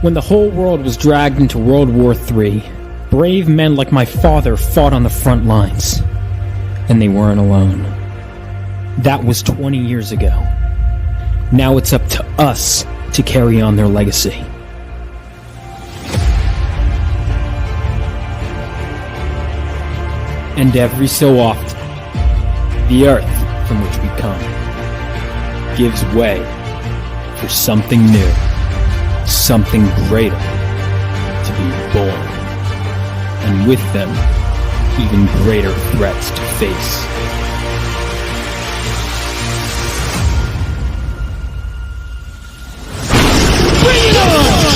When the whole world was dragged into World War III, brave men like my father fought on the front lines. And they weren't alone. That was 20 years ago. Now it's up to us to carry on their legacy. And every so often, the earth from which we come gives way for something new, something greater to be born, and with them, even greater threats to face. Bring it on!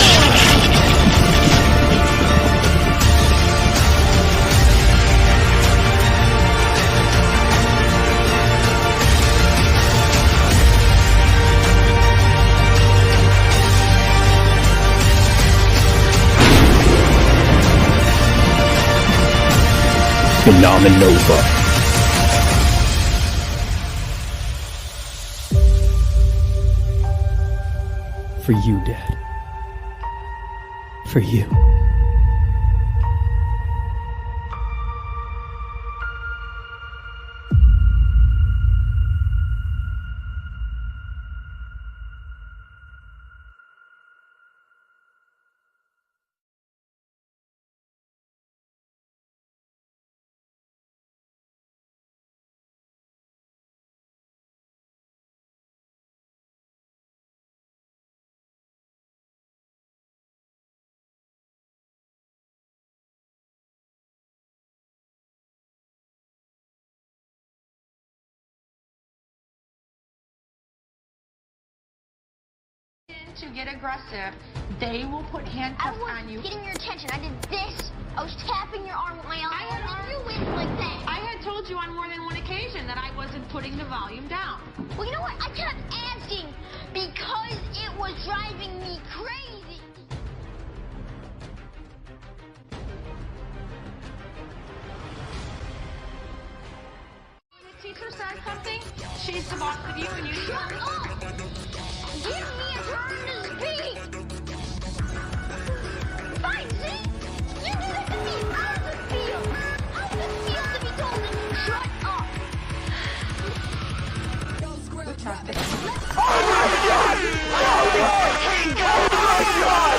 Phenomenova. For you, Dad. For you. To get aggressive, they will put handcuffs on you. I was getting your attention. I did this. I was tapping your arm with my elbow. And you went like that. I had told you on more than one occasion that I wasn't putting the volume down. Well, you know what? I kept asking because it was driving me crazy. When the teacher says something, she's the boss of you and you Shut up! Give me a turn to speak! Fine, see? You do that to me! How's it feel? How's it feel to be told to shut up? Oh my God! Oh my God! Oh my God!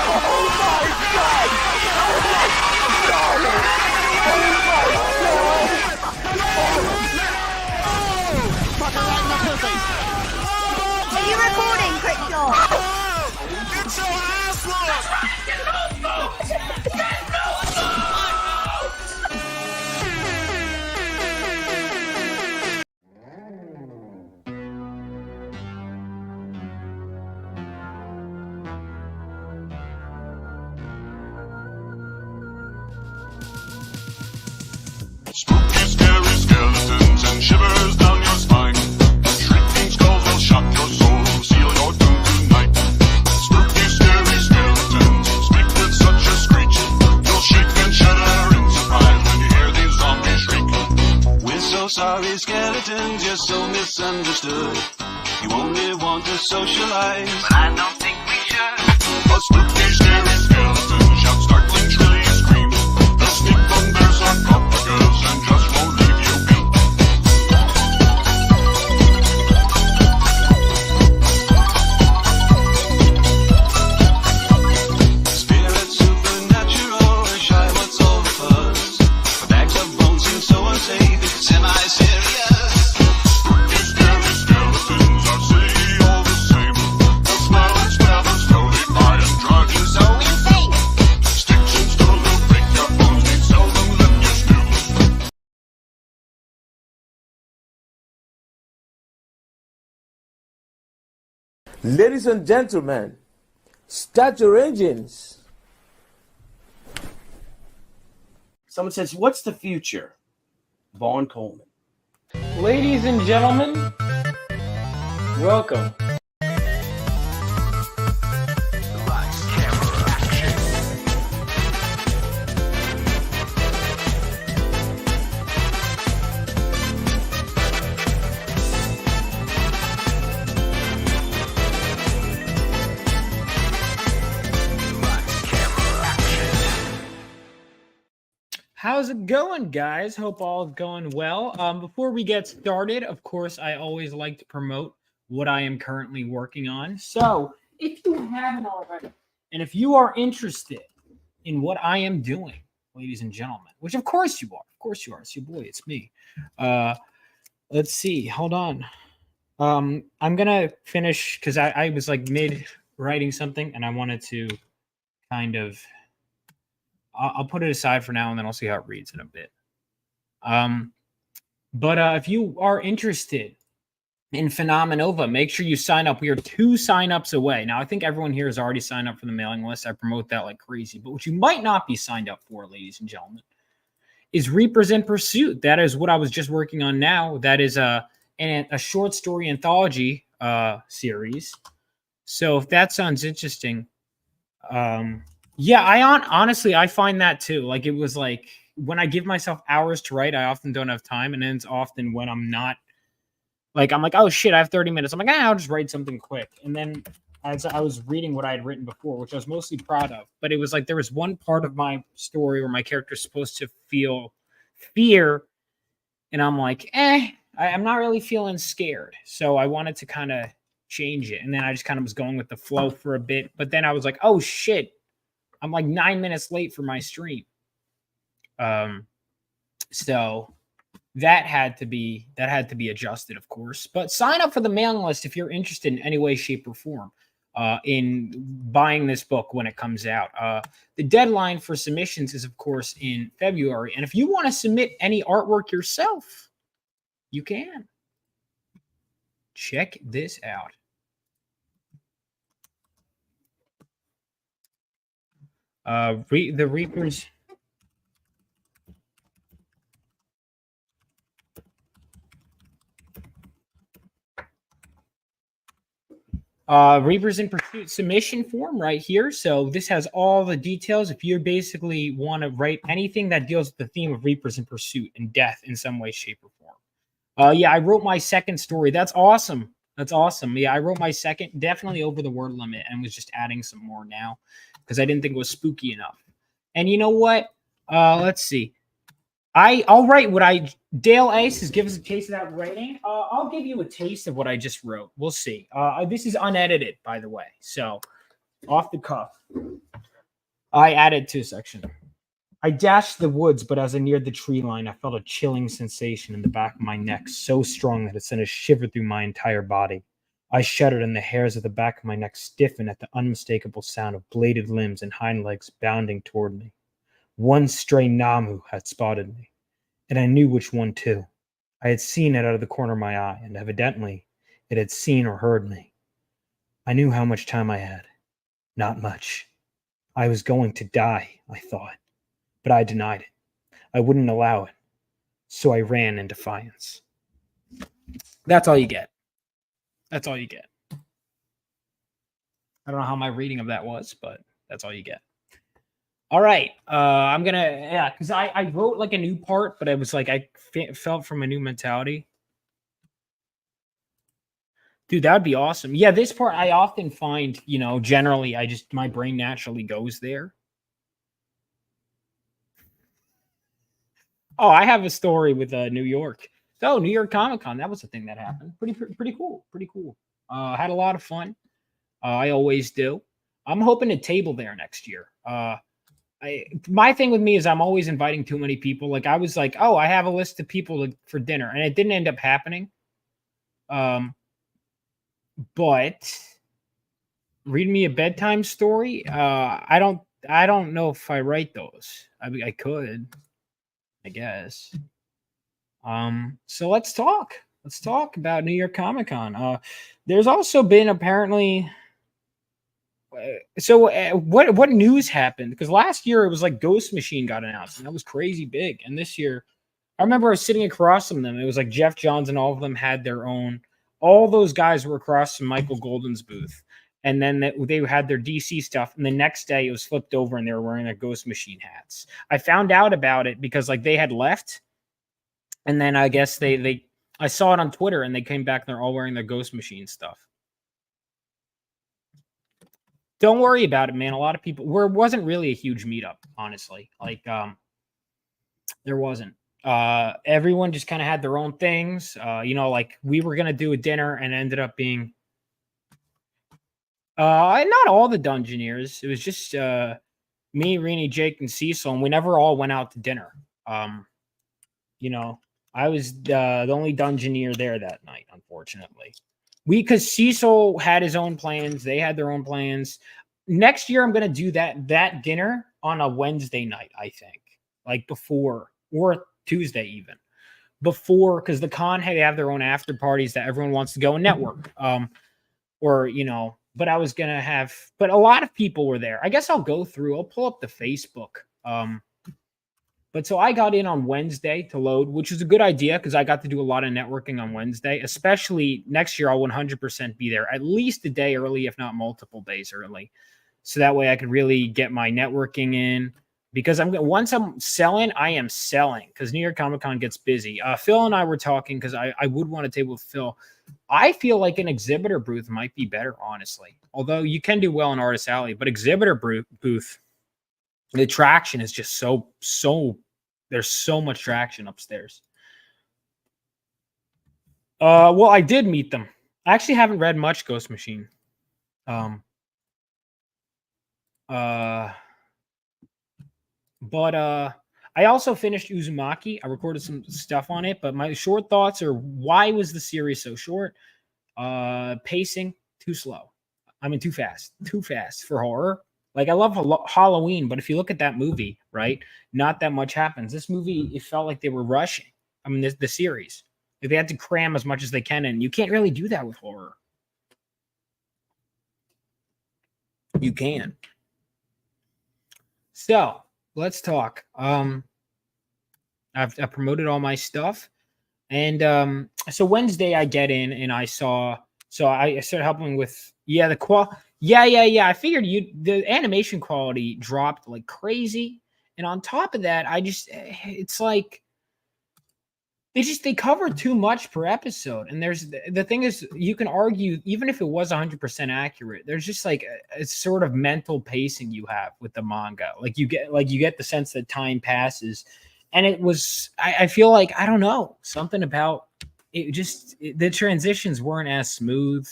Oh my God! Are you recording, Crickshaw? Get your ass lost! Spooky, scary skeletons and shivers down your spine. Shrieking skulls will shock your soul, seal your doom tonight. Spooky, scary skeletons speak with such a screech. You'll shake and shudder in surprise when you hear these zombies shriek. We're so sorry, skeletons, you're so misunderstood. You only want to socialize, but I don't think we should. A spooky, scary skeleton shouts startling, shrilly screams. They'll sneak on their sarcophagus and just won't leave you be. Spirit supernatural, shy, what's all the fuss? The bags of bones seem so unsafe, it's semi-serious. Spooky, scary skeletons are silly all the same. They'll smell and stab and slowly lie and drive you so insane. Sticks and stones will break your bones, they seldom let you stew. Ladies and gentlemen, start your engines. Someone says, what's the future? Vaughn Coleman. Ladies and gentlemen, welcome. How's it going, guys? Hope all is going well. Before we get started, of course, I always like to promote what I am currently working on. So, if you haven't already, and if you are interested in what I am doing, ladies and gentlemen, which of course you are, it's your boy, it's me. Let's see, hold on. I'm gonna finish because I was like mid writing something, and I wanted to kind of. I'll put it aside for now, and then I'll see how it reads in a bit. But if you are interested in Phenomenova, make sure you sign up. We are 2 signups away. Now, I think everyone here has already signed up for the mailing list. I promote that like crazy. But what you might not be signed up for, ladies and gentlemen, is Reapers in Pursuit. That is what I was just working on now. That is a short story anthology series. So if that sounds interesting, yeah, honestly, I find that too. Like, it was like when I give myself hours to write, I often don't have time. And then it's often when I'm not, like, I'm like, oh shit, I have 30 minutes. I'm like, I'll just write something quick. And then as I was reading what I had written before, which I was mostly proud of, but it was like there was one part of my story where my character's supposed to feel fear. And I'm like, I'm not really feeling scared. So I wanted to kind of change it. And then I just kind of was going with the flow for a bit. But then I was like, oh shit, I'm like 9 minutes late for my stream. So that had to be adjusted, of course. But sign up for the mailing list if you're interested in any way, shape, or form in buying this book when it comes out. The deadline for submissions is, of course, in February. And if you want to submit any artwork yourself, you can. Check this out. The Reapers. Reapers in Pursuit submission form right here. So this has all the details. If you basically want to write anything that deals with the theme of Reapers in Pursuit and death in some way, shape, or form. Yeah, I wrote my second story. That's awesome. Yeah, I wrote my second, definitely over the word limit, and was just adding some more now because I didn't think it was spooky enough. And you know what? Let's see. I'll write what Dale Ace has given us a taste of that writing. I'll give you a taste of what I just wrote. We'll see. This is unedited, by the way. So off the cuff. I added 2 sections. I dashed the woods, but as I neared the tree line, I felt a chilling sensation in the back of my neck, so strong that it sent a shiver through my entire body. I shuddered, and the hairs at the back of my neck stiffened at the unmistakable sound of bladed limbs and hind legs bounding toward me. One stray Namu had spotted me, and I knew which one too. I had seen it out of the corner of my eye, and evidently it had seen or heard me. I knew how much time I had. Not much. I was going to die, I thought, but I denied it. I wouldn't allow it, so I ran in defiance. That's all you get. That's all you get. I don't know how my reading of that was, but that's all you get. All right. I'm going to, because I wrote like a new part, but it was like I felt from a new mentality. Dude, that would be awesome. Yeah, this part I often find, generally my brain naturally goes there. Oh, I have a story with New York. So New York Comic Con, that was a thing that happened. Pretty cool. Had a lot of fun. I always do. I'm hoping to table there next year. My thing with me is I'm always inviting too many people. Like I was like, oh, I have a list of people for dinner, and it didn't end up happening. But read me a bedtime story. I don't know if I write those. I could, I guess. So let's talk. Let's talk about New York Comic Con. There's also been apparently. So what news happened? Because last year it was like Ghost Machine got announced, and that was crazy big. And this year, I remember I was sitting across from them. It was like Jeff Johns and all of them had their own. All those guys were across from Michael Golden's booth, and then they had their DC stuff. And the next day, it was flipped over, and they were wearing their Ghost Machine hats. I found out about it because like they had left, and then I guess I saw it on Twitter, and they came back, and they're all wearing their Ghost Machine stuff. Don't worry about it, man. A lot of people. It wasn't really a huge meetup, honestly. Like, There wasn't. Everyone just kind of had their own things. Like we were gonna do a dinner and it ended up being not all the Dungeoneers. It was just me, Rini, Jake, and Cecil, and we never all went out to dinner. I was the only Dungeoneer there that night, unfortunately. Because Cecil had his own plans, they had their own plans. Next year, I'm gonna do that dinner on a Wednesday night, I think, like before or Tuesday even before, because the con had to have their own after parties that everyone wants to go and network. But I was gonna have, but a lot of people were there. I guess I'll pull up the Facebook. But so I got in on Wednesday to load, which is a good idea because I got to do a lot of networking on Wednesday. Especially next year, I'll 100% be there at least a day early, if not multiple days early, so that way I could really get my networking in. Because once I'm selling, I am selling because New York Comic Con gets busy. Phil and I were talking because I would want to table with Phil. I feel like an exhibitor booth might be better, honestly. Although you can do well in Artist Alley, but exhibitor booth, the traction is just so there's so much traction upstairs. Well, I did meet them. I actually haven't read much Ghost Machine. But I also finished Uzumaki. I recorded some stuff on it, but my short thoughts are, why was the series so short? Pacing, too slow. I mean, too fast for horror. Like, I love Halloween, but if you look at that movie, right, not that much happens. This movie, it felt like they were rushing. I mean, the series. Like, they had to cram as much as they can, and you can't really do that with horror. You can. So, let's talk. I've promoted all my stuff. And so Wednesday I get in and I started helping with, I figured the animation quality dropped like crazy. And on top of that, it's like they cover too much per episode. And the thing is, you can argue, even if it was 100% accurate, there's just like a sort of mental pacing you have with the manga. Like you get the sense that time passes. And I feel like, I don't know, something about it, the transitions weren't as smooth.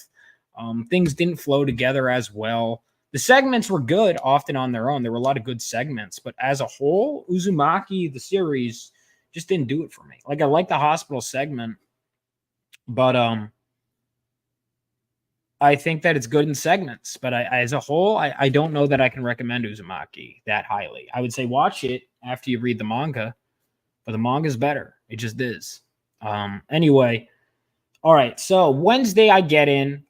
Things didn't flow together as well. The segments were good often on their own. There were a lot of good segments, but as a whole, Uzumaki, the series, just didn't do it for me. Like, I like the hospital segment, but I think that it's good in segments. But as a whole, I don't know that I can recommend Uzumaki that highly. I would say watch it after you read the manga, but the manga is better. It just is. Anyway, all right. So Wednesday I get in.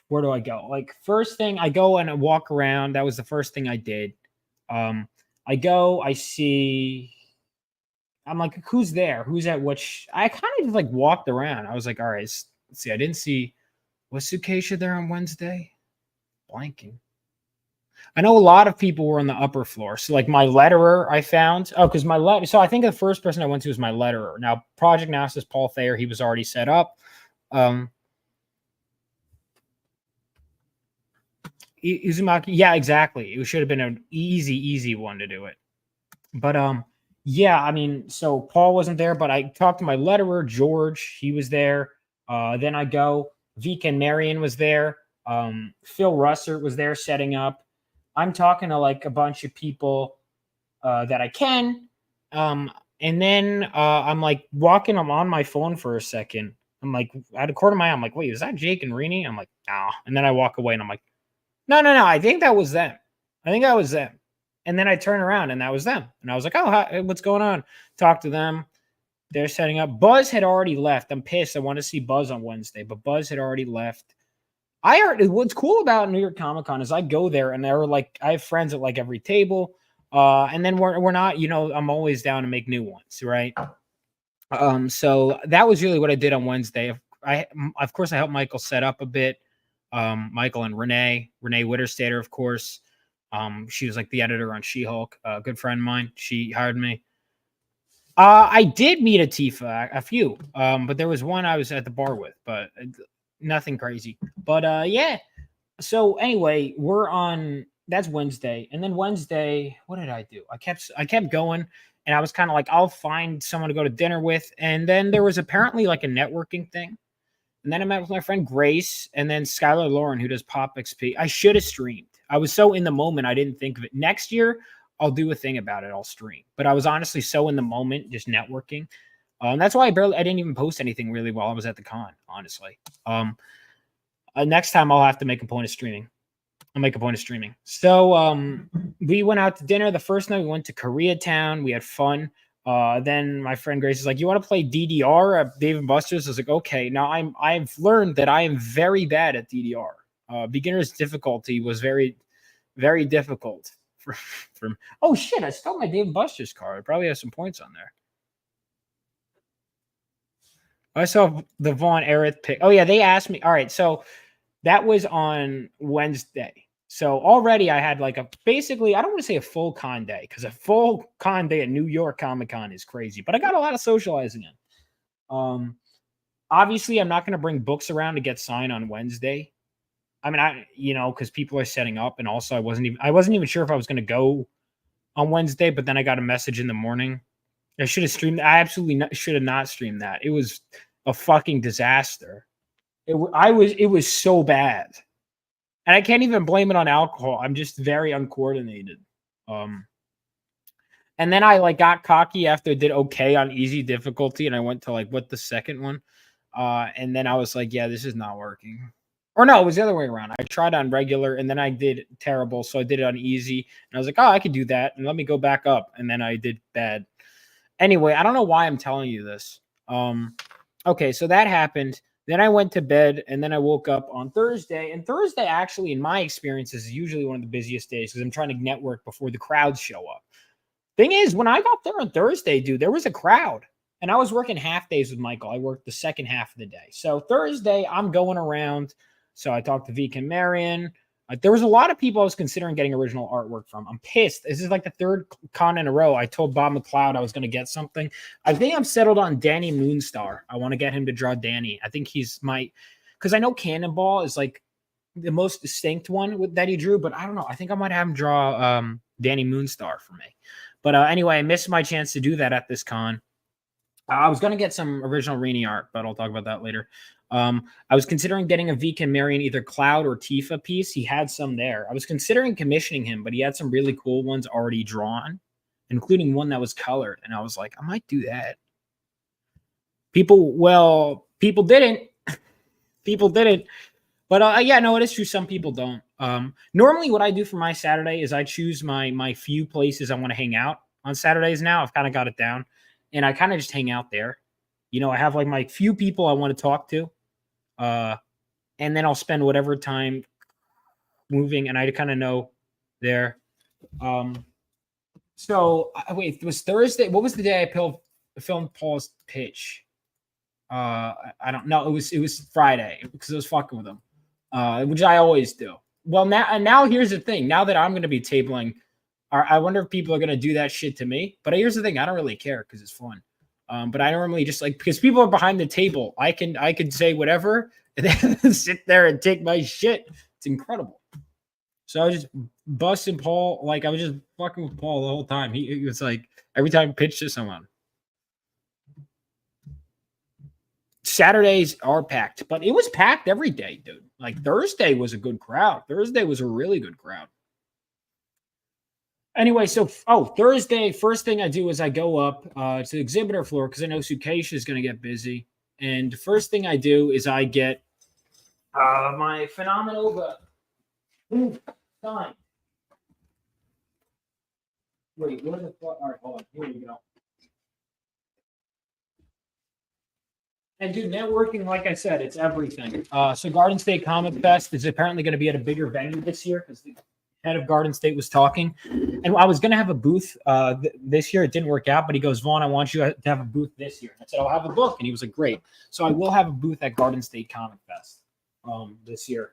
Where do I go? Like, first thing, I go and I walk around. That was the first thing I did. I go, I see. I'm like, who's there? Who's at which? I kind of just like walked around. I was like, all right, let's see. I didn't see. Was Sukeisha there on Wednesday? Blanking. I know a lot of people were on the upper floor. So like my letterer I found. Oh, because so I think the first person I went to was my letterer. Now, Project Now says Paul Thayer. He was already set up. Uzumaki. Yeah, exactly. It should have been an easy one to do it. But yeah, I mean, so Paul wasn't there, but I talked to my letterer, George. He was there. Then I go. Vika and Marion was there. Phil Russert was there setting up. I'm talking to like a bunch of people that I can. And then I'm like walking. I'm on my phone for a second. I'm like, out of corner of my eye, I'm like, wait, is that Jake and Rini? I'm like, nah. And then I walk away and I'm like, no. I think that was them. And then I turn around and that was them. And I was like, oh, hi, what's going on? Talk to them. They're setting up. Buzz had already left. I'm pissed. I want to see Buzz on Wednesday, but Buzz had already left. I heard what's cool about New York Comic Con is I go there and they're like, I have friends at like every table. And then we're not, I'm always down to make new ones, right? So that was really what I did on Wednesday. Of course, I helped Michael set up a bit. Michael and Renee Witterstater, of course. She was like the editor on She-Hulk, a good friend of mine. She hired me. I did meet Atifa, a few, but there was one I was at the bar with, but nothing crazy. But yeah. So anyway, that's Wednesday. And then Wednesday, what did I do? I kept going. And I was kind of like, I'll find someone to go to dinner with. And then there was apparently like a networking thing. And then I met with my friend Grace and then Skylar Lauren, who does Pop XP. I should have streamed. I was so in the moment, I didn't think of it. Next year, I'll do a thing about it. I'll stream. But I was honestly so in the moment, just networking. That's why I didn't even post anything really while I was at the con, honestly. Next time I'll have to make a point of streaming. I'll make a point of streaming. So we went out to dinner. The first night we went to Koreatown. We had fun. Then my friend Grace is like, "You want to play DDR at Dave & Buster's?" I was like, "Okay." Now I've learned that I am very bad at DDR. Beginner's difficulty was very, very difficult. Oh shit! I stole my Dave & Buster's card. I probably have some points on there. I saw the Vaughn Aerith pick. Oh yeah, they asked me. All right, so that was on Wednesday. So already I had like basically, I don't want to say a full con day because a full con day at New York Comic Con is crazy, but I got a lot of socializing in. Obviously I'm not going to bring books around to get signed on Wednesday. I mean, because people are setting up, and also I wasn't even sure if I was going to go on Wednesday, but then I got a message in the morning. I should have streamed. I absolutely should have not streamed that. It was a fucking disaster. It was so bad. And I can't even blame it on alcohol. I'm just very uncoordinated. And then I like got cocky after I did okay on easy difficulty, and I went to like the second one. And then I was like, yeah, this is not working. Or no, it was the other way around. I tried on regular, and then I did terrible, so I did it on easy. And I was like, oh, I could do that, and let me go back up. And then I did bad. Anyway, I don't know why I'm telling you this. Okay, so that happened. Then I went to bed, and then I woke up on Thursday. And Thursday, actually, in my experience, is usually one of the busiest days because I'm trying to network before the crowds show up. Thing is, when I got there on Thursday, dude, there was a crowd. And I was working half days with Michael. I worked the second half of the day. So Thursday, I'm going around. So I talked to Vika and Marion. There was a lot of people I was considering getting original artwork from. I'm pissed. This is like the third con in a row. I told Bob McLeod I was going to get something. I think I'm settled on Danny Moonstar. I want to get him to draw Danny. I think he's because I know Cannonball is like the most distinct one that he drew, but I don't know. I think I might have him draw Danny Moonstar for me. But anyway, I missed my chance to do that at this con. I was going to get some original Rainy art, but I'll talk about that later. I was considering getting a Vika and Marion either Cloud or Tifa piece. He had some there. I was considering commissioning him, but he had some really cool ones already drawn, including one that was colored. And I was like, I might do that. People didn't. People didn't. But yeah, no, it is true. Some people don't. Normally what I do for my Saturday is I choose my few places I want to hang out on Saturdays now. I've kind of got it down. And I kind of just hang out there. I have like my few people I want to talk to. And then I'll spend whatever time moving, and I kind of know there. So wait, it was Thursday. What was the day I filmed Paul's pitch? I don't know. It was Friday because I was fucking with him, which I always do. Well, now here's the thing. Now that I'm going to be tabling, I wonder if people are going to do that shit to me. But here's the thing. I don't really care because it's fun. But I normally just because people are behind the table, I can say whatever and then sit there and take my shit. It's incredible. So I was just busting Paul. Like I was just fucking with Paul the whole time. He was like every time I pitched to someone. Saturdays are packed, but it was packed every day, dude. Like Thursday was a good crowd. Thursday was a really good crowd. Anyway, so Thursday, first thing I do is I go up to the exhibitor floor because I know Sukeisha is going to get busy. And the first thing I do is I get my Phenomenova signed. Wait, what the fuck? All right, hold on. Here we go. And dude, networking, like I said, it's everything. So Garden State Comic Fest is apparently going to be at a bigger venue this year because the head of Garden State was talking. And I was going to have a booth this year. It didn't work out, but he goes, Vaughn, I want you to have a booth this year. I said, I'll have a book. And he was like, great. So I will have a booth at Garden State Comic Fest this year.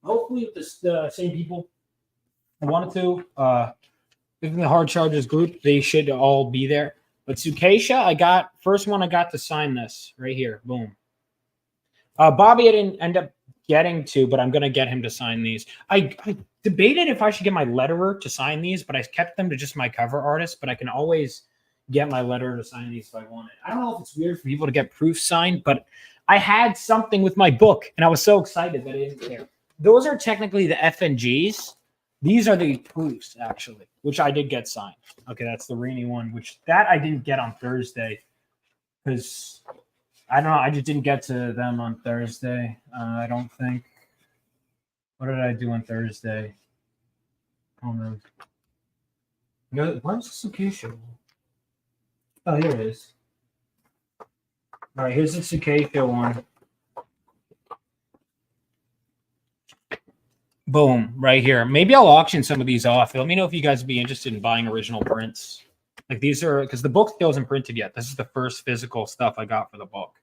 Hopefully with the same people I wanted to. Within the Hard Chargers group, they should all be there. But Sukeisha, first one I got to sign this right here. Boom. Bobby, I didn't end up getting to, but I'm gonna get him to sign these. I debated if I should get my letterer to sign these, but I kept them to just my cover artist. But I can always get my letterer to sign these if I wanted. I don't know if it's weird for people to get proof signed, but I had something with my book, and I was so excited that I didn't care. Those are technically the FNGs. These are the proofs, actually, which I did get signed. Okay, that's the Rainey one, which that I didn't get on Thursday because I don't know. I just didn't get to them on Thursday. I don't think. What did I do on Thursday? Oh no. Where's the Tsukisha? Oh, here it is. All right, here's the Tsukisha one. Boom, right here. Maybe I'll auction some of these off. Let me know if you guys would be interested in buying original prints. Like these are, because the book still isn't printed yet. This is the first physical stuff I got for the book.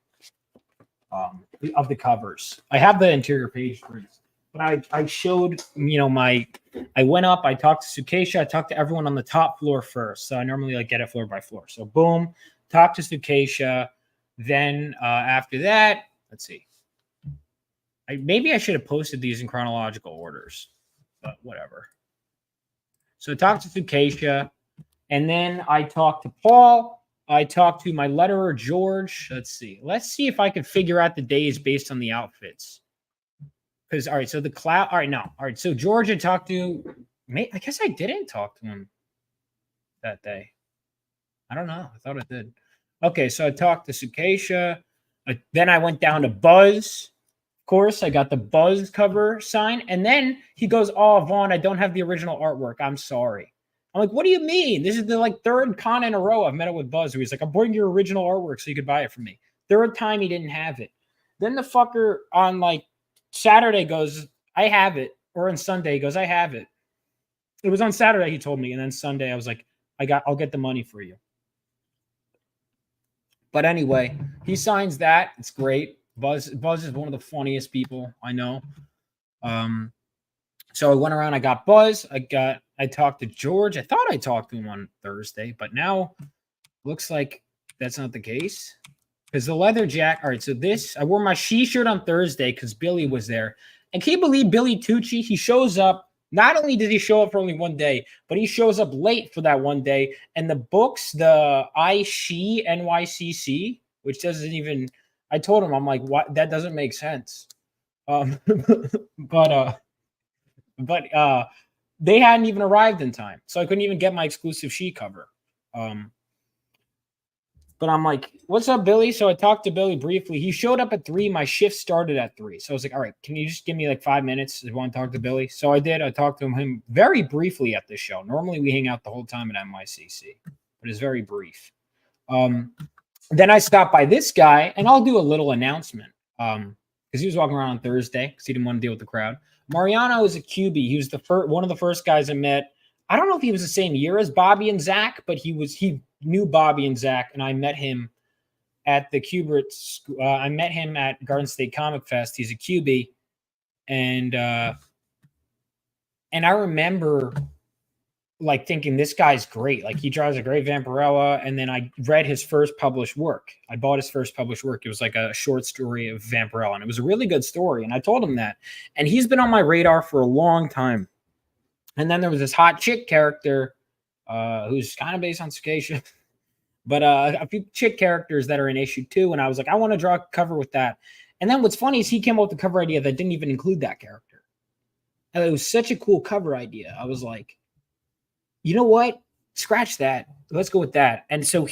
Of the covers. I have the interior page prints. But I showed, I went up, I talked to Tsukisha, I talked to everyone on the top floor first. So I normally like get it floor by floor. So boom, talk to Tsukisha. Then after that, let's see. Maybe I should have posted these in chronological orders, but whatever. So I talked to Tsukisha, and then I talked to Paul. I talked to my letterer, George. Let's see if I can figure out the days based on the outfits. Because, all right, so so George I talked to, I guess I didn't talk to him that day. I don't know. I thought I did. Okay, so I talked to Tsukisha. Then I went down to Buzz. Of course, I got the Buzz cover sign. And then he goes, oh, Vaughn, I don't have the original artwork. I'm sorry. I'm like, what do you mean? This is the third con in a row I've met up with Buzz. Where he's like, I'm bringing your original artwork so you could buy it from me. Third time he didn't have it. Then the fucker on Saturday goes, I have it. Or on Sunday he goes, I have it. It was on Saturday he told me. And then Sunday I was like, I'll get the money for you. But anyway, he signs that. It's great. Buzz is one of the funniest people I know. So I went around. I got Buzz. I talked to George. I thought I talked to him on Thursday, but now looks like that's not the case. Because the leather jacket. All right, so I wore my shirt on Thursday because Billy was there. And can you believe Billy Tucci? He shows up. Not only did he show up for only one day, but he shows up late for that one day. And the books, the She NYCC, which doesn't even. I told him, I'm like, what? That doesn't make sense. But they hadn't even arrived in time, so I couldn't even get my exclusive She cover. But I'm like, what's up, Billy? So I talked to Billy briefly. He showed up at 3. My shift started at 3. So I was like, all right, can you just give me 5 minutes? I want to talk to Billy. So I did. I talked to him very briefly at the show. Normally we hang out the whole time at NYCC, but it's very brief. Then I stopped by this guy, and I'll do a little announcement because he was walking around on Thursday because he didn't want to deal with the crowd. Mariano is a QB. He was one of the first guys I met. I don't know if he was the same year as Bobby and Zach, but he knew Bobby and Zach, and I met him at the Kubert school. I met him at Garden State Comic Fest. He's a QB, and I remember thinking this guy's great. He drives a great Vampirella. And then I read his first published work. I bought his first published work. It was a short story of Vampirella, and it was a really good story. And I told him that. And he's been on my radar for a long time. And then there was this hot chick character who's kind of based on Tsukisha, but a few chick characters that are in issue 2. And I was like, I want to draw a cover with that. And then what's funny is he came up with the cover idea that didn't even include that character. And it was such a cool cover idea. I was like, you know what? Scratch that. Let's go with that. And so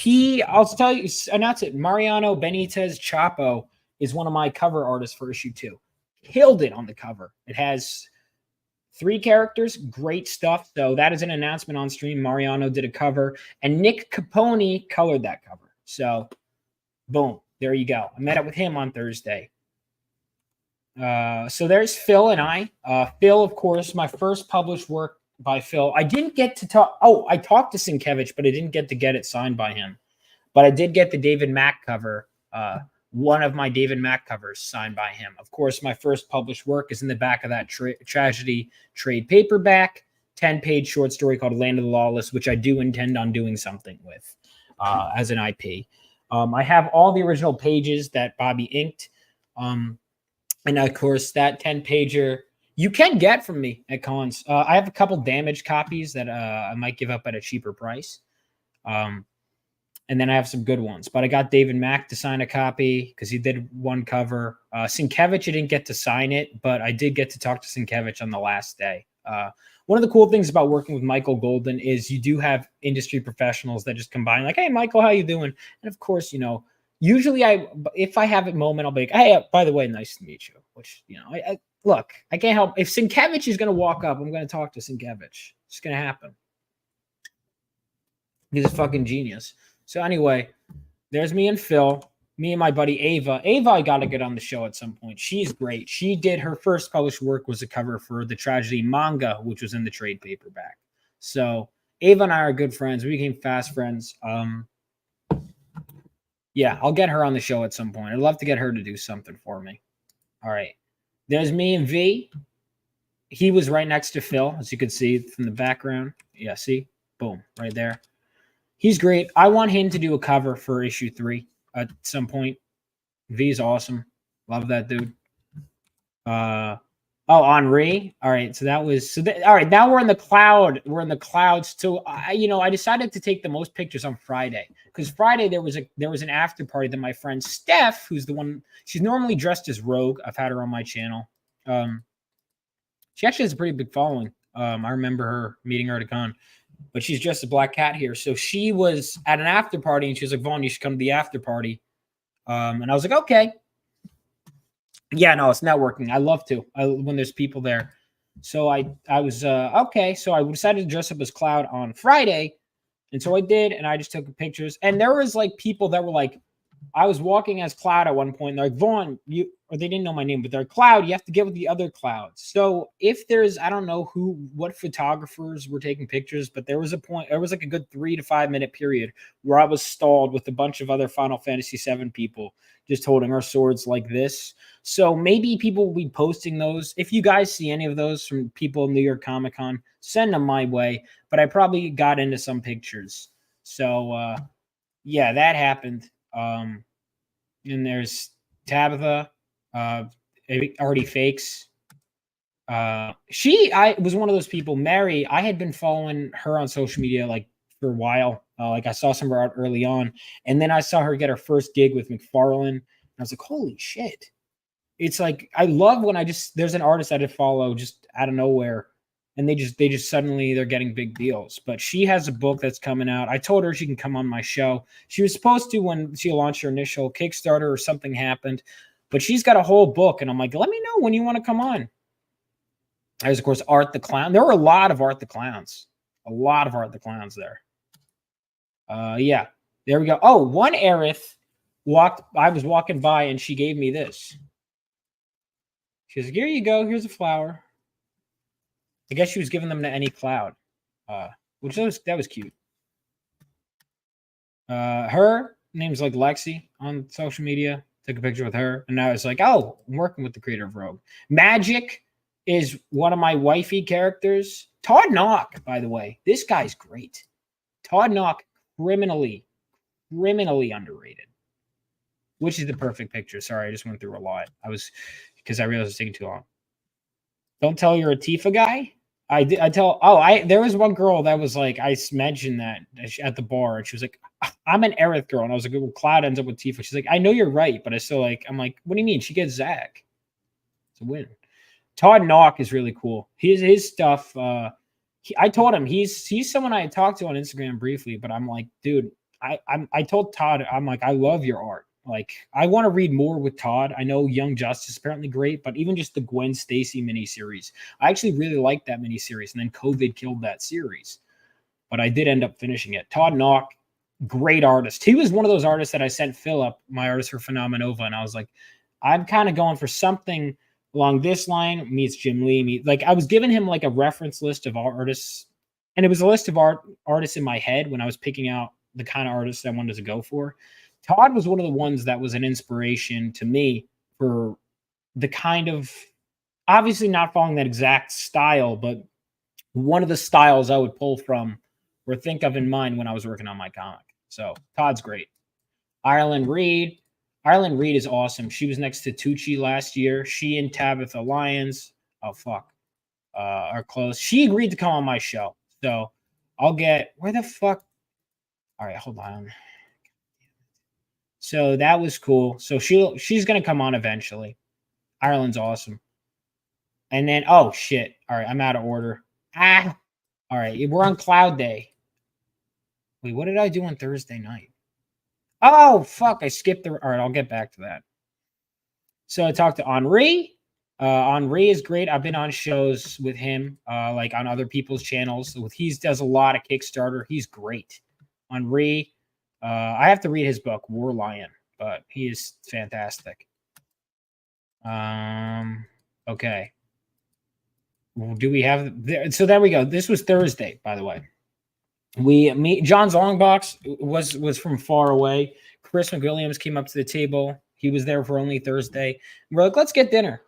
I'll tell you, announce it. Mariano Benitez Chapo is one of my cover artists for issue 2. Killed it on the cover. It has 3 characters, great stuff. So that is an announcement on stream. Mariano did a cover, and Nick Capone colored that cover. So boom, there you go. I met up with him on Thursday. So there's Phil and I. Phil, of course, my first published work by Phil. I didn't get to talk. Oh, I talked to Sienkiewicz, but I didn't get to get it signed by him. But I did get the David Mack cover, one of my David Mack covers signed by him. Of course, my first published work is in the back of that Tragedy trade paperback, 10-page short story called Land of the Lawless, which I do intend on doing something with as an IP. I have all the original pages that Bobby inked. And of course, that 10-pager you can get from me at cons. I have a couple damaged copies that I might give up at a cheaper price. And then I have some good ones. But I got David Mack to sign a copy because he did one cover. Sienkiewicz, I didn't get to sign it, but I did get to talk to Sienkiewicz on the last day. One of the cool things about working with Michael Golden is you do have industry professionals that just combine like, hey, Michael, how you doing? And of course, you know, usually if I have a moment, I'll be like, hey, by the way, nice to meet you. Which, you know, I look, I can't help. If Sienkiewicz is going to walk up, I'm going to talk to Sienkiewicz. It's going to happen. He's a fucking genius. So anyway, there's me and Phil, me and my buddy Ava. Ava, I got to get on the show at some point. She's great. She did her first published work was a cover for The Tragedy manga, which was in the trade paperback. So Ava and I are good friends. We became fast friends. Yeah, I'll get her on the show at some point. I'd love to get her to do something for me. All right. There's me and V. He was right next to Phil, as you can see from the background. Yeah, see? Boom, right there. He's great. I want him to do a cover for issue 3 at some point. V's awesome. Love that dude. Henri. All right. So that was all right. Now we're in the cloud. We're in the clouds. So I decided to take the most pictures on Friday because Friday there was an after party that my friend Steph, who's the one, she's normally dressed as Rogue. I've had her on my channel. She actually has a pretty big following. I remember her meeting her at a con. But she's just a Black Cat here. So she was at an after party and she was like, Vaughn, you should come to the after party. And I was like, okay. Yeah, no, it's networking. I love to when there's people there. So I was, okay. So I decided to dress up as Cloud on Friday. And so I did. And I just took pictures. And there was like people that were like, I was walking as Cloud at one point. And they're like, Vaughn, or they didn't know my name, but they're Cloud. You have to get with the other Clouds. So if there's, I don't know what photographers were taking pictures, but there was a point, there was like a good 3 to 5 minute period where I was stalled with a bunch of other Final Fantasy VII people just holding our swords like this. So maybe people will be posting those. If you guys see any of those from people in New York Comic Con, send them my way. But I probably got into some pictures. So yeah, that happened. And there's Tabitha, already fakes. I was one of those people. Mary, I had been following her on social media like for a while. Like I saw some of her out early on, and then I saw her get her first gig with McFarlane. And I was like, holy shit. It's like I love when there's an artist I follow just out of nowhere. And they just suddenly they're getting big deals. But she has a book that's coming out. I told her she can come on my show. She was supposed to when she launched her initial Kickstarter or something happened. But she's got a whole book. And I'm like, let me know when you want to come on. There's, of course, Art the Clown. There were a lot of Art the Clowns. A lot of Art the Clowns there. Yeah. There we go. Oh, one Aerith I was walking by and she gave me this. She was like, here you go. Here's a flower. I guess she was giving them to any Cloud, which that was cute. Her name's like Lexi on social media. Took a picture with her, and I was like, "Oh, I'm working with the creator of Rogue." Magic is one of my wifey characters. Todd Knock, by the way, this guy's great. Todd Knock, criminally underrated. Which is the perfect picture. Sorry, I just went through a lot. Because I realized it was taking too long. Don't tell you're a Tifa guy. There was one girl that was like, I mentioned that at the bar, and she was like, I'm an Aerith girl. And I was like, well, Cloud ends up with Tifa. She's like, I know you're right, but I'm like, what do you mean? She gets Zack. It's a win. Todd Knock is really cool. His stuff, I told him he's someone I had talked to on Instagram briefly, but I'm like, dude, I told Todd, I'm like, I love your art. Like, I want to read more with Todd. I know Young Justice is apparently great, but even just the Gwen Stacy miniseries, I actually really liked that miniseries, and then COVID killed that series. But I did end up finishing it. Todd Knock, great artist. He was one of those artists that I sent Philip, my artist for Phenomenova, and I was like, I'm kind of going for something along this line. Meets Jim Lee. Like, I was giving him like a reference list of artists, and it was a list of artists in my head when I was picking out the kind of artists I wanted to go for. Todd was one of the ones that was an inspiration to me for the kind of, obviously not following that exact style, but one of the styles I would pull from or think of in mind when I was working on my comic. So Todd's great. Ireland Reed. Ireland Reed is awesome. She was next to Tucci last year. She and Tabitha Lyons, are close. She agreed to come on my show. So I'll get, where the fuck? All right, hold on. So that was cool. So she's going to come on eventually. Ireland's awesome. And then, oh, shit. All right, I'm out of order. All right, we're on Cloud Day. Wait, what did I do on Thursday night? Oh, fuck, I skipped the... All right, I'll get back to that. So I talked to Henri. Henri is great. I've been on shows with him, like on other people's channels. He does a lot of Kickstarter. He's great. Henri, I have to read his book, War Lion, but he is fantastic. Okay. Do we have... So there we go. This was Thursday, by the way. John's Long Box was from far away. Chris McWilliams came up to the table. He was there for only Thursday. We're like, let's get dinner.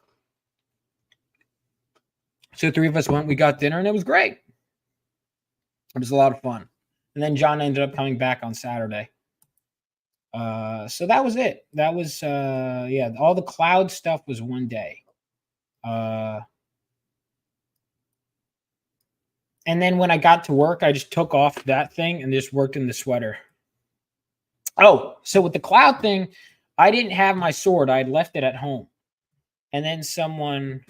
So 3 of us went, we got dinner, and it was great. It was a lot of fun. And then John ended up coming back on Saturday. So that was it. That was, yeah, all the cloud stuff was one day. And then when I got to work, I just took off that thing and just worked in the sweater. Oh, so with the cloud thing, I didn't have my sword. I had left it at home. And then someone,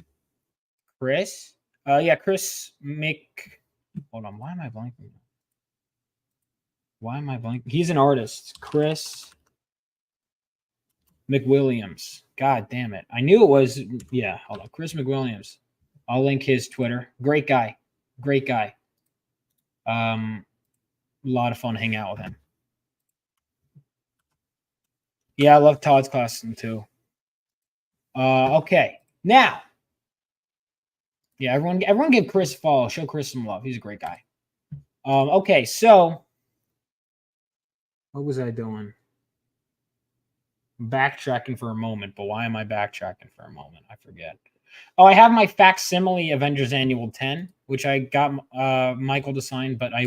Chris? Chris hold on, why am I blanking? Why am I blanking? He's an artist. Chris McWilliams. God damn it. I knew it was, yeah, hold on. Chris McWilliams. I'll link his Twitter. Great guy. Great guy. A lot of fun to hang out with him. Yeah, I love Todd's costume too. Okay. Now. Yeah, everyone give Chris a follow. Show Chris some love. He's a great guy. Okay, so what was I doing? Backtracking for a moment, but why am I backtracking for a moment? I forget. Oh, I have my facsimile Avengers Annual 10, which I got Michael to sign, but I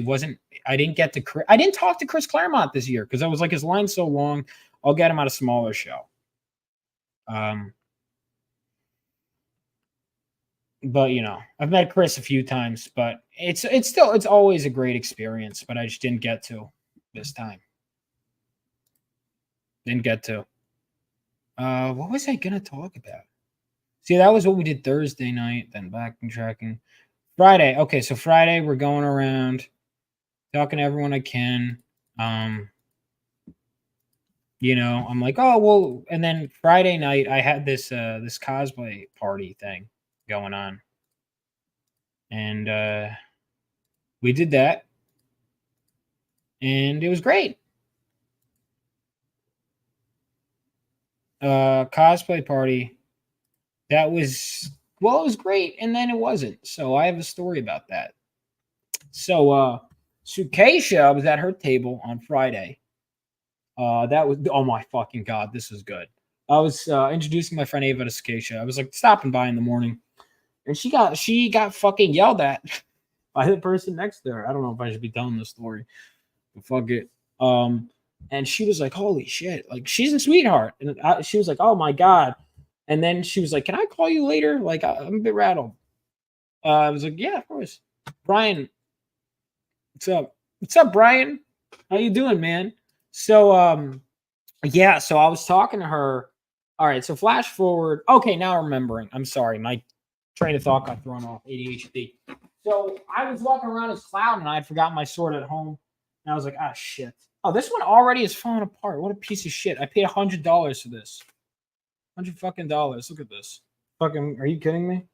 didn't talk to Chris Claremont this year because I was like, his line's so long, I'll get him at a smaller show. But you know, I've met Chris a few times, but it's always a great experience, but I just didn't get to this time. Didn't get to. What was I gonna talk about? See, that was what we did Thursday night, then backtracking. Friday. Okay, so Friday we're going around talking to everyone I can. You know, I'm like, oh well, and then Friday night I had this this cosplay party thing going on. And we did that. And it was great. Cosplay party. That was, well, it was great, and then it wasn't. So I have a story about that. So Sukeisha was at her table on Friday. That was, oh my fucking God, this is good. I was introducing my friend Ava to Sukeisha. I was like stopping by in the morning, and she got fucking yelled at by the person next to her. I don't know if I should be telling this story, but fuck it. And she was like, holy shit, like she's a sweetheart. And she was like, oh my God. And then she was like, can I call you later? Like, I'm a bit rattled. I was like, yeah, of course. Brian, what's up? What's up, Brian? How you doing, man? So, yeah, so I was talking to her. All right, so flash forward. Okay, now I'm remembering. I'm sorry. My train of thought got thrown off. ADHD. So I was walking around as Cloud, and I had forgotten my sword at home. And I was like, ah, shit. Oh, this one already is falling apart. What a piece of shit. I paid $100 for this. $100 fucking dollars. Look at this. Fucking, are you kidding me?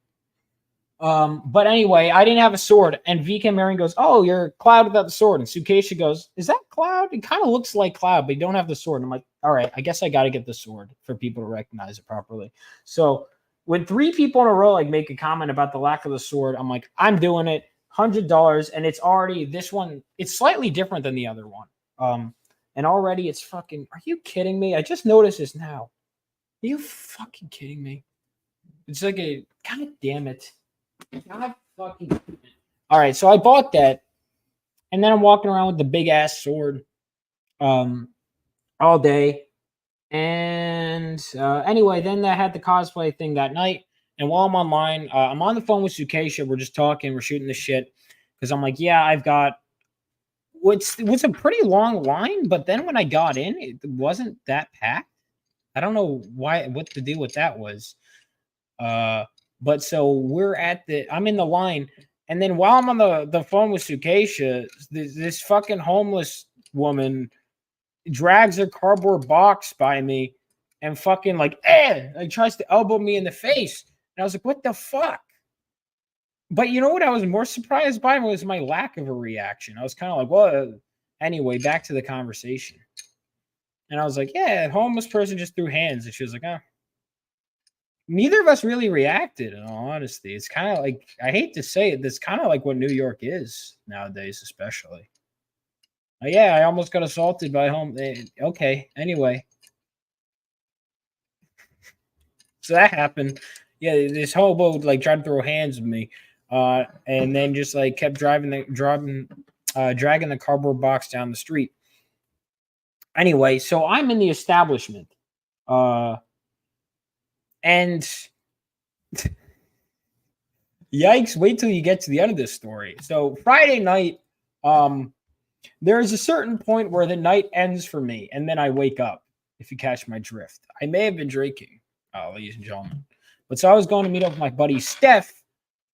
But anyway, I didn't have a sword, and VK Marion goes, oh, you're Cloud without the sword. And Sukeisha goes, is that Cloud? It kind of looks like Cloud, but you don't have the sword. And I'm like, all right, I guess I got to get the sword for people to recognize it properly. So when 3 people in a row like make a comment about the lack of the sword, I'm like, I'm doing it. $100, and it's already, this one, it's slightly different than the other one. And already it's fucking, are you kidding me? I just noticed this now. Are you fucking kidding me? It's like a, god damn it. God fucking damn it. All right, so I bought that, and then I'm walking around with the big ass sword all day. And anyway, then I had the cosplay thing that night. And while I'm online, I'm on the phone with Sukesha. We're just talking. We're shooting the shit. Because I'm like, yeah, I've got what's a pretty long line. But then when I got in, it wasn't that packed. I don't know what the deal with that was. But so I'm in the line. And then while I'm on the phone with Sukesha, this fucking homeless woman drags her cardboard box by me and fucking like tries to elbow me in the face. And I was like, what the fuck? But you know what I was more surprised by was my lack of a reaction. I was kind of like, well, anyway, back to the conversation. And I was like, yeah, a homeless person just threw hands. And she was like, oh. Neither of us really reacted, in all honesty. It's kind of like, I hate to say it, that's kind of like what New York is nowadays, especially. Yeah, I almost got assaulted by okay, anyway. So that happened. Yeah, this hobo like tried to throw hands with me, and then just like kept dragging the cardboard box down the street. Anyway, so I'm in the establishment, and yikes! Wait till you get to the end of this story. So Friday night, there is a certain point where the night ends for me, and then I wake up. If you catch my drift, I may have been drinking, ladies and gentlemen. But so I was going to meet up with my buddy Steph,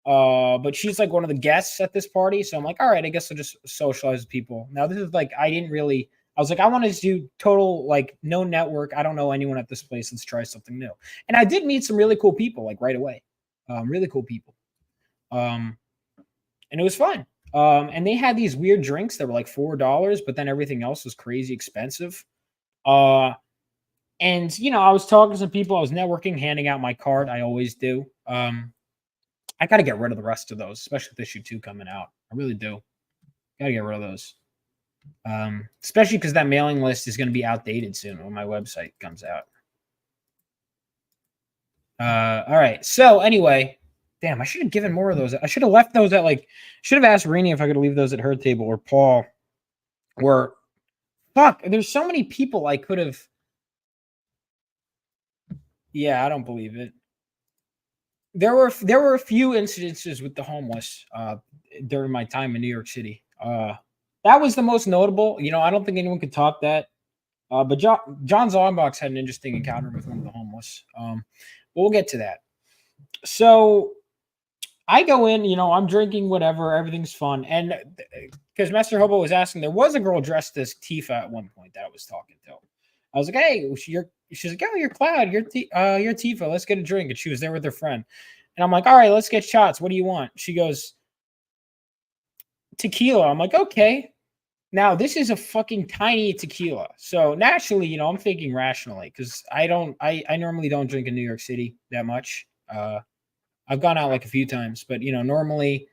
but she's like one of the guests at this party. So I'm like, all right, I guess I'll just socialize with people. Now this is like I was like, I want to do total like no network. I don't know anyone at this place. Let's try something new. And I did meet some really cool people like right away, really cool people, and it was fun. And they had these weird drinks that were like $4, but then everything else was crazy expensive. And you know, I was talking to some people, I was networking, handing out my card. I always do. I got to get rid of the rest of those, especially with issue 2 coming out. I really do. Got to get rid of those. Especially because that mailing list is going to be outdated soon when my website comes out. All right. So anyway, damn, I should have given more of those. I should have left those at should have asked Rainey if I could leave those at her table or Paul. Or fuck, there's so many people I could have. Yeah, I don't believe it. There were a few incidences with the homeless during my time in New York City. That was the most notable. You know, I don't think anyone could top that. But John Zonbox had an interesting encounter with one of the homeless. We'll get to that. So I go in, you know, I'm drinking whatever, everything's fun. And because Master Hobo was asking, there was a girl dressed as Tifa at one point that I was talking to. I was like, hey, she's like, oh, you're Cloud, you're Tifa, let's get a drink. And she was there with her friend. And I'm like, all right, let's get shots. What do you want? She goes, tequila. I'm like, okay. Now, this is a fucking tiny tequila. So naturally, you know, I'm thinking rationally because I normally don't drink in New York City that much. I've gone out like a few times, but you know, normally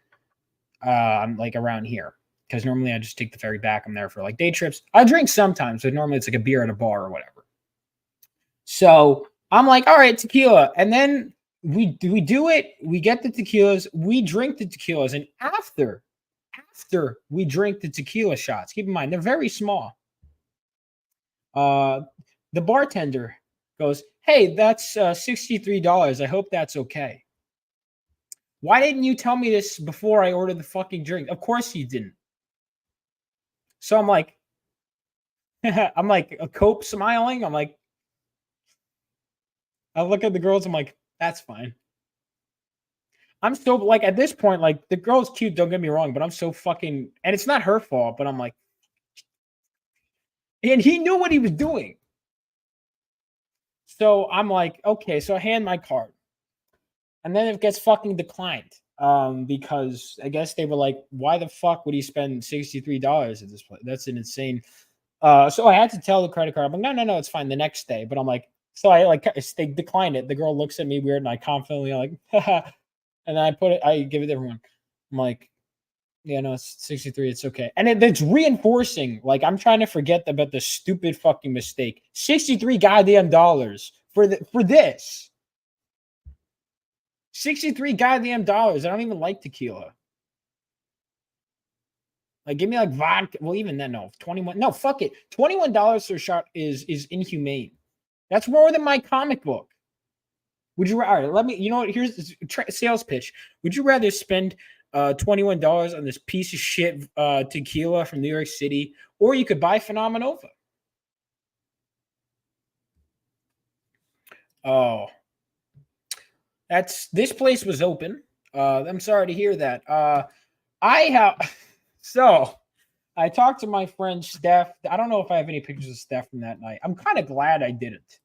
I'm like around here because normally I just take the ferry back. I'm there for like day trips. I drink sometimes, but normally it's like a beer at a bar or whatever. So I'm like, all right, tequila. And then we do it. We get the tequilas. We drink the tequilas. And after we drink the tequila shots, keep in mind, they're very small. The bartender goes, hey, that's $63. I hope that's okay. Why didn't you tell me this before I ordered the fucking drink? Of course you didn't. So I'm like, a cope smiling. I'm like, I look at the girls. I'm like, that's fine. I'm still like at this point, like the girl's cute. Don't get me wrong, but I'm so fucking, and it's not her fault. But I'm like, and he knew what he was doing. So I'm like, okay. So I hand my card, and then it gets fucking declined. Because I guess they were like, why the fuck would he spend $63 at this place? That's an insane. So I had to tell the credit card. I'm like, no, it's fine. The next day, but I'm like, so I like they declined it. The girl looks at me weird, and I confidently like, haha. And then I give it to everyone. I'm like, yeah, no, it's 63. It's okay. And it's reinforcing. Like I'm trying to forget about the stupid fucking mistake. 63 goddamn dollars for this. 63 goddamn dollars. I don't even like tequila. Like, give me like vodka. Well, even then, no. 21. No, fuck it. $21 for a shot is inhumane. That's more than my comic book. Would you? All right, let me. You know what? Here's a sales pitch. Would you rather spend $21 on this piece of shit tequila from New York City, or you could buy Phenomenova? Oh, this place was open. I'm sorry to hear that. I have so I talked to my friend Steph. I don't know if I have any pictures of Steph from that night. I'm kind of glad I didn't.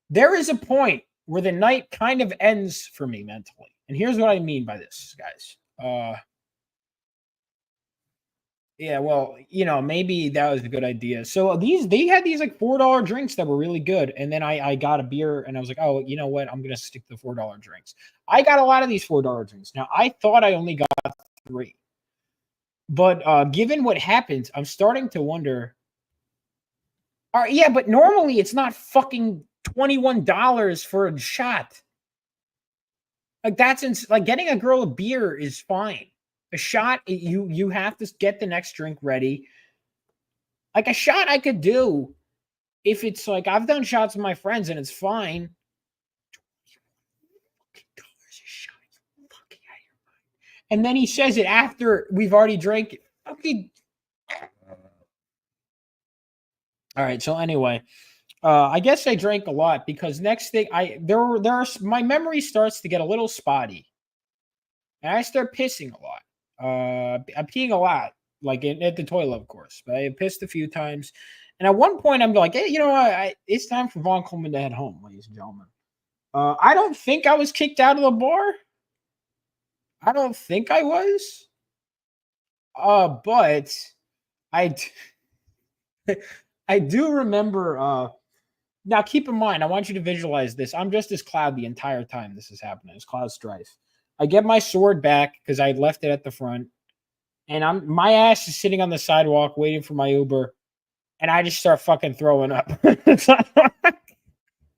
There is a point where the night kind of ends for me mentally. And here's what I mean by this, guys. Yeah, well, maybe that was a good idea. So they had these like $4 drinks that were really good. And then I got a beer and I was like, oh, you know what? I'm going to stick to the $4 drinks. I got a lot of these $4 drinks. Now, I thought I only got 3. But given what happened, I'm starting to wonder. Yeah, but normally it's not fucking $21 for a shot. Like like getting a girl a beer is fine. A shot, you have to get the next drink ready. Like a shot I could do if it's like I've done shots with my friends and it's fine. $21 a shot, you fucking out of your mind. And then he says it after we've already drank it. Okay. All right. So anyway, I guess I drank a lot because next thing my memory starts to get a little spotty, and I start pissing a lot. I'm peeing a lot, like at the toilet, of course. But I pissed a few times, and at one point I'm like, hey, you know what? It's time for Vaughn Coleman to head home, ladies and gentlemen. I don't think I was kicked out of the bar. I don't think I was. But I do remember. Now, keep in mind, I want you to visualize this. I'm just as Cloud the entire time this is happening. It's Cloud Strife. I get my sword back because I left it at the front, and my ass is sitting on the sidewalk waiting for my Uber, and I just start fucking throwing up. I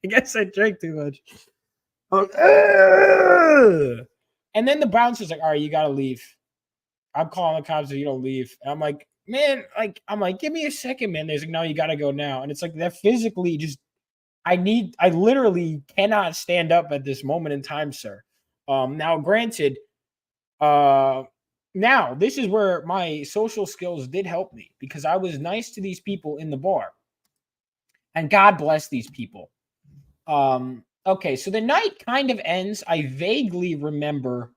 guess I drank too much. And then the bouncer's like, all right, you got to leave. I'm calling the cops if you don't leave. And I'm like, man, give me a second, man. They're like, no, you got to go now. And it's like that physically just, I literally cannot stand up at this moment in time, sir. Now, granted, now this is where my social skills did help me because I was nice to these people in the bar. And God bless these people. Okay, so the night kind of ends. I vaguely remember.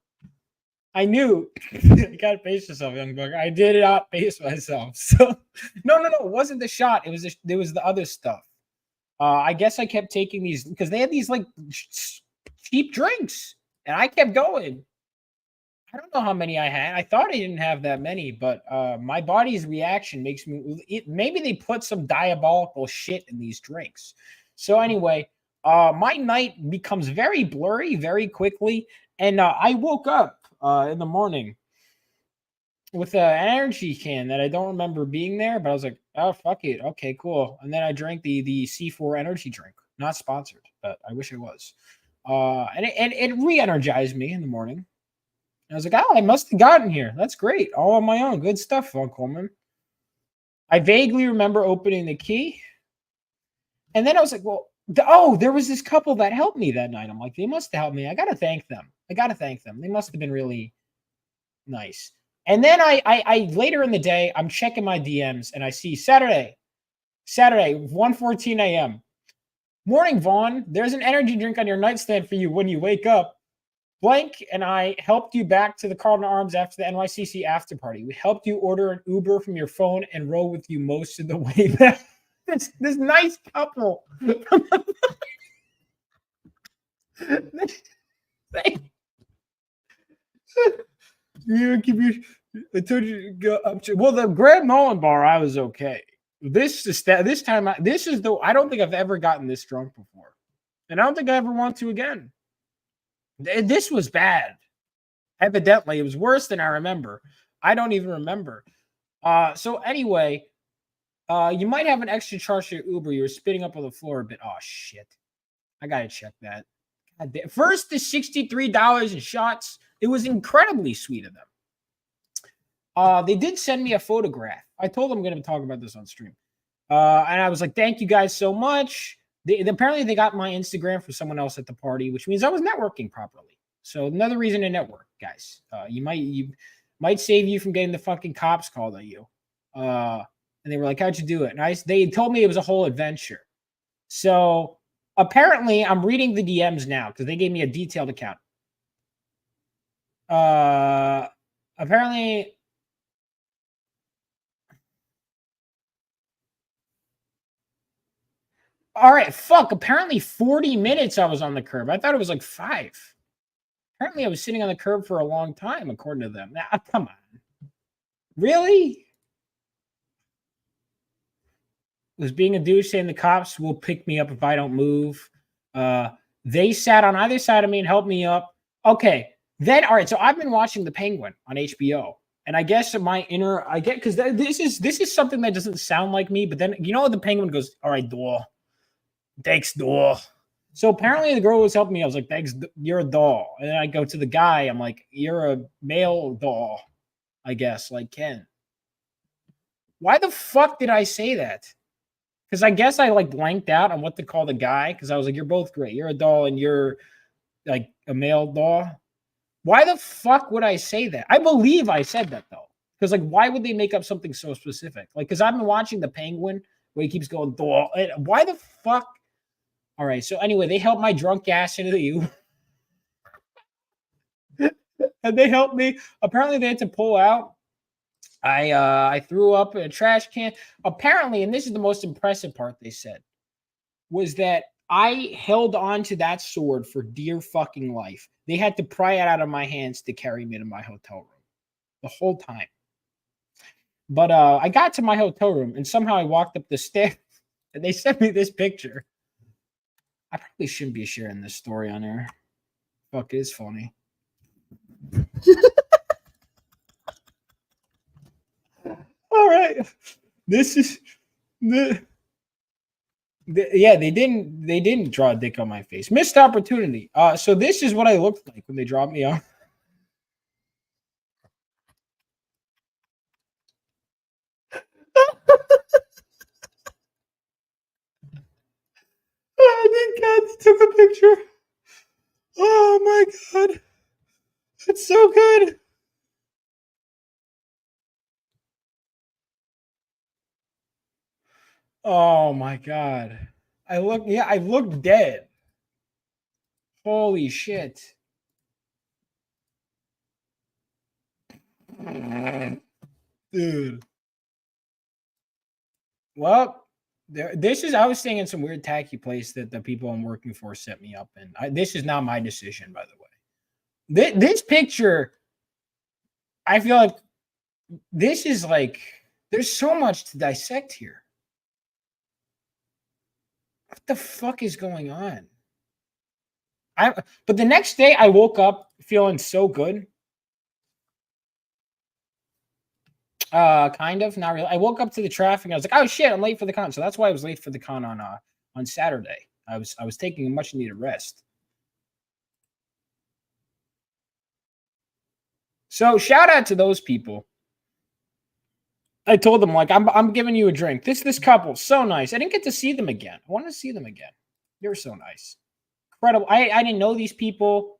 I knew. You gotta pace yourself, young buck. I did not pace myself. So no, it wasn't the shot. It was the other stuff. I guess I kept taking these because they had these like cheap drinks, and I kept going. I don't know how many I had. I thought I didn't have that many, but my body's reaction makes me. Maybe they put some diabolical shit in these drinks. So anyway, my night becomes very blurry very quickly, and I woke up in the morning with an energy can that I don't remember being there, but I was like, oh, fuck it. Okay, cool. And then I drank the C4 energy drink. Not sponsored, but I wish it was. And it re-energized me in the morning. And I was like, oh, I must have gotten here. That's great. All on my own. Good stuff, Vaughn Coleman. I vaguely remember opening the key. And then I was like, well, there was this couple that helped me that night. I'm like, they must have helped me. I got to thank them. They must have been really nice. And then I later in the day, I'm checking my DMs and I see Saturday, 1:14 a.m. Morning, Vaughn. There's an energy drink on your nightstand for you when you wake up. Blank and I helped you back to the Carlton Arms after the NYCC after party. We helped you order an Uber from your phone and roll with you most of the way back. This nice couple. I told you to go up to. Well, the Grand Mullen bar, I was okay. I don't think I've ever gotten this drunk before, and I don't think I ever want to again. This was bad. Evidently, it was worse than I remember. I don't even remember. So anyway, you might have an extra charge for your Uber. You were spitting up on the floor a bit. Oh shit! I gotta check that. First, the $63 in shots. It was incredibly sweet of them. They did send me a photograph. I told them I'm going to talk about this on stream. And I was like, thank you guys so much. Apparently they got my Instagram from someone else at the party, which means I was networking properly. So another reason to network, guys. You might save you from getting the fucking cops called on you. And they were like, how'd you do it? And they told me it was a whole adventure. So apparently I'm reading the DMs now because they gave me a detailed account. Apparently all right, fuck. Apparently 40 minutes I was on the curb. I thought it was like 5. Apparently I was sitting on the curb for a long time, according to them. Now, come on. Really? Was being a douche saying the cops will pick me up if I don't move. They sat on either side of me and helped me up. Okay. Then, all right. So I've been watching The Penguin on HBO. And I guess because this is something that doesn't sound like me, but then, The Penguin goes, all right, doll. Thanks, doll. So apparently the girl was helping me. I was like, thanks, you're a doll. And then I go to the guy. I'm like, you're a male doll, I guess, like Ken. Why the fuck did I say that? Because I guess I like blanked out on what to call the guy. Because I was like, you're both great. You're a doll and you're like a male doll. Why the fuck would I say that? I believe I said that though. Because like, why would they make up something so specific? Like, because I've been watching The Penguin where he keeps going, doll. Why the fuck? All right. So anyway, they helped my drunk ass into the U. And they helped me. Apparently they had to pull out. I threw up in a trash can. Apparently, and this is the most impressive part they said, was that I held on to that sword for dear fucking life. They had to pry it out of my hands to carry me to my hotel room the whole time. But I got to my hotel room and somehow I walked up the stairs and they sent me this picture. I probably shouldn't be sharing this story on air. Fuck, it is funny. All right. This is yeah, they didn't draw a dick on my face. Missed opportunity. So this is what I looked like when they dropped me off. I think Kat took a picture. Oh my god. It's so good. Oh my god. I look dead. Holy shit. Dude. Well, I was staying in some weird tacky place that the people I'm working for set me up in. This is not my decision, by the way. This picture, I feel like this is like, there's so much to dissect here. What the fuck is going on? But the next day I woke up feeling so good. Kind of, not really. I woke up to the traffic. And I was like, oh shit, I'm late for the con. So that's why I was late for the con on Saturday. I was taking a much needed rest. So shout out to those people. I told them, like, I'm giving you a drink. This couple, so nice. I didn't get to see them again. I want to see them again. They were so nice. Incredible. I didn't know these people.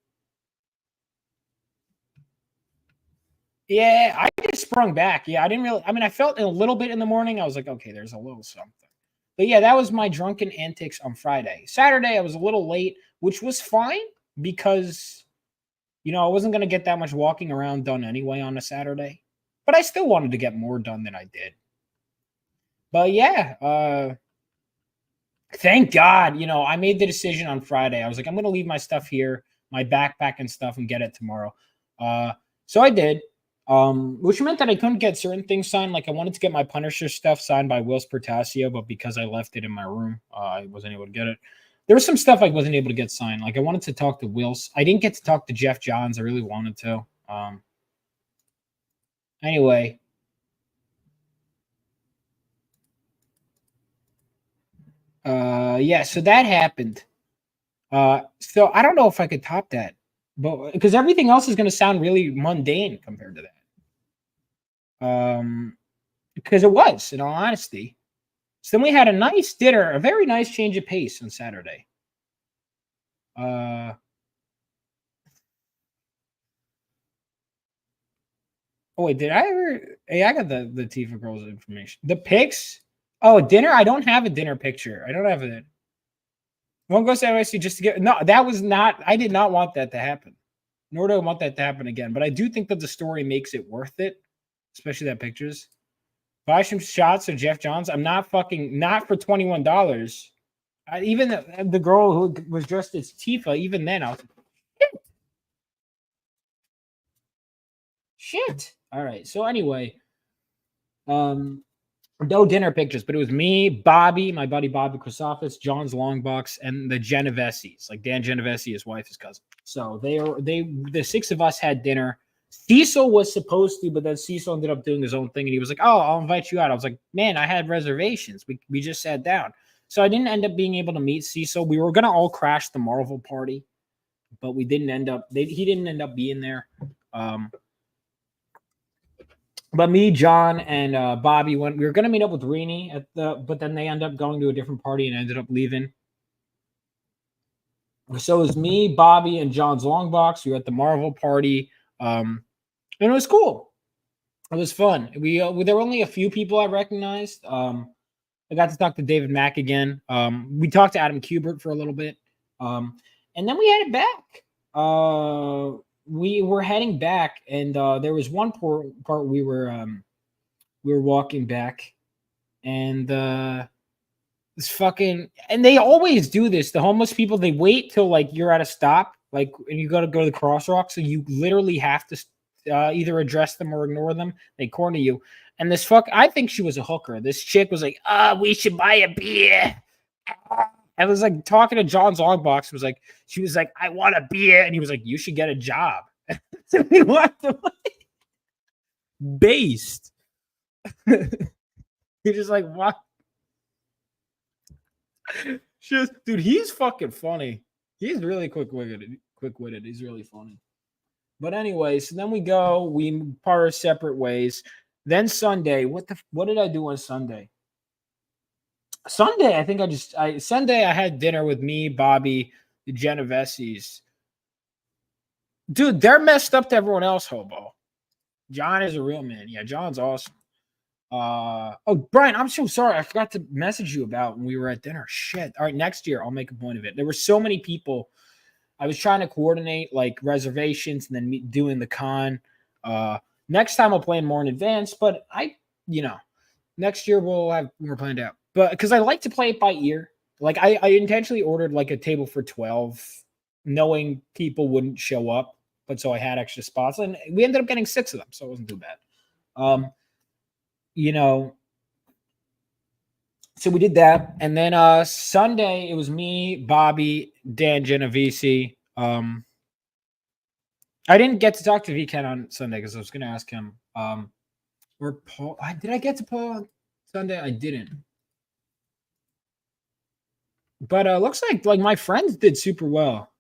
Yeah, I just sprung back. Yeah, I didn't really. I mean, I felt a little bit in the morning. I was like, okay, there's a little something. But yeah, that was my drunken antics on Friday. Saturday, I was a little late, which was fine because, I wasn't going to get that much walking around done anyway on a Saturday. But I still wanted to get more done than I did. But yeah, thank God, I made the decision on Friday. I was like, I'm going to leave my stuff here, my backpack and stuff, and get it tomorrow. So I did. Which meant that I couldn't get certain things signed. Like I wanted to get my Punisher stuff signed by Whilce Portacio, but because I left it in my room, I wasn't able to get it. There was some stuff I wasn't able to get signed. Like I wanted to talk to Whilce. I didn't get to talk to Jeff Johns. I really wanted to. Anyway. Yeah, so that happened. So I don't know if I could top that. But because everything else is going to sound really mundane compared to that. Because it was, in all honesty. So then we had a nice dinner, a very nice change of pace on Saturday. Oh wait, did I ever? Hey, I got the Tifa girls information. The pics. Oh, dinner. I don't have a dinner picture. I don't have it. One goes to NYC just to get. No, that was not. I did not want that to happen. Nor do I want that to happen again. But I do think that the story makes it worth it, especially that pictures. Buy some shots of Jeff Johns. I'm not for $21. Even the girl who was dressed as Tifa. Even then, I was like, shit. All right. So anyway, no dinner pictures, but it was me, Bobby, my buddy Bobby Chrysopoulos, John's Longbox, and the Genoveses. Like Dan Genovese, his wife, his cousin. So the six of us had dinner. Cecil was supposed to, but then Cecil ended up doing his own thing, and he was like, "Oh, I'll invite you out." I was like, "Man, I had reservations. We just sat down." So I didn't end up being able to meet Cecil. We were gonna all crash the Marvel party, but we didn't end up. He didn't end up being there. But me, John, and Bobby went. We were gonna meet up with Rini but then they ended up going to a different party and ended up leaving. So it was me, Bobby, and John's Longbox. We were at the Marvel party, and it was cool. It was fun. There were only a few people I recognized. I got to talk to David Mack again. We talked to Adam Kubert for a little bit, and then we headed back. We were heading back, and there was one part we were walking back, and this fucking, and they always do this. The homeless people, they wait till like you're at a stop, like, and you got to go to the crosswalk, so you literally have to either address them or ignore them. They corner you, and I think she was a hooker. This chick was like, we should buy a beer. I was like talking to John's Longbox. She was like, I want a beer. And he was like, you should get a job. So we walked away. Based. He just like, what? Dude, he's fucking funny. He's really quick-witted. He's really funny. But anyway, so then we part our separate ways. Then Sunday, what did I do on Sunday? Sunday, I think Sunday I had dinner with me, Bobby, the Genoveses. Dude, they're messed up to everyone else, hobo. John is a real man. Yeah, John's awesome. Oh, Brian, I'm so sorry. I forgot to message you about when we were at dinner. Shit. All right, next year I'll make a point of it. There were so many people. I was trying to coordinate like reservations and then doing the con. Next time I'll plan more in advance, but next year we'll have more planned out. But because I like to play it by ear. Like I intentionally ordered like a table for 12, knowing people wouldn't show up, but so I had extra spots, and we ended up getting 6 of them, so it wasn't too bad. So we did that, and then Sunday it was me, Bobby, Dan Genovese. I didn't get to talk to VCan on Sunday because I was going to ask him. Or Paul? Did I get to Paul on Sunday? I didn't. But looks like my friends did super well.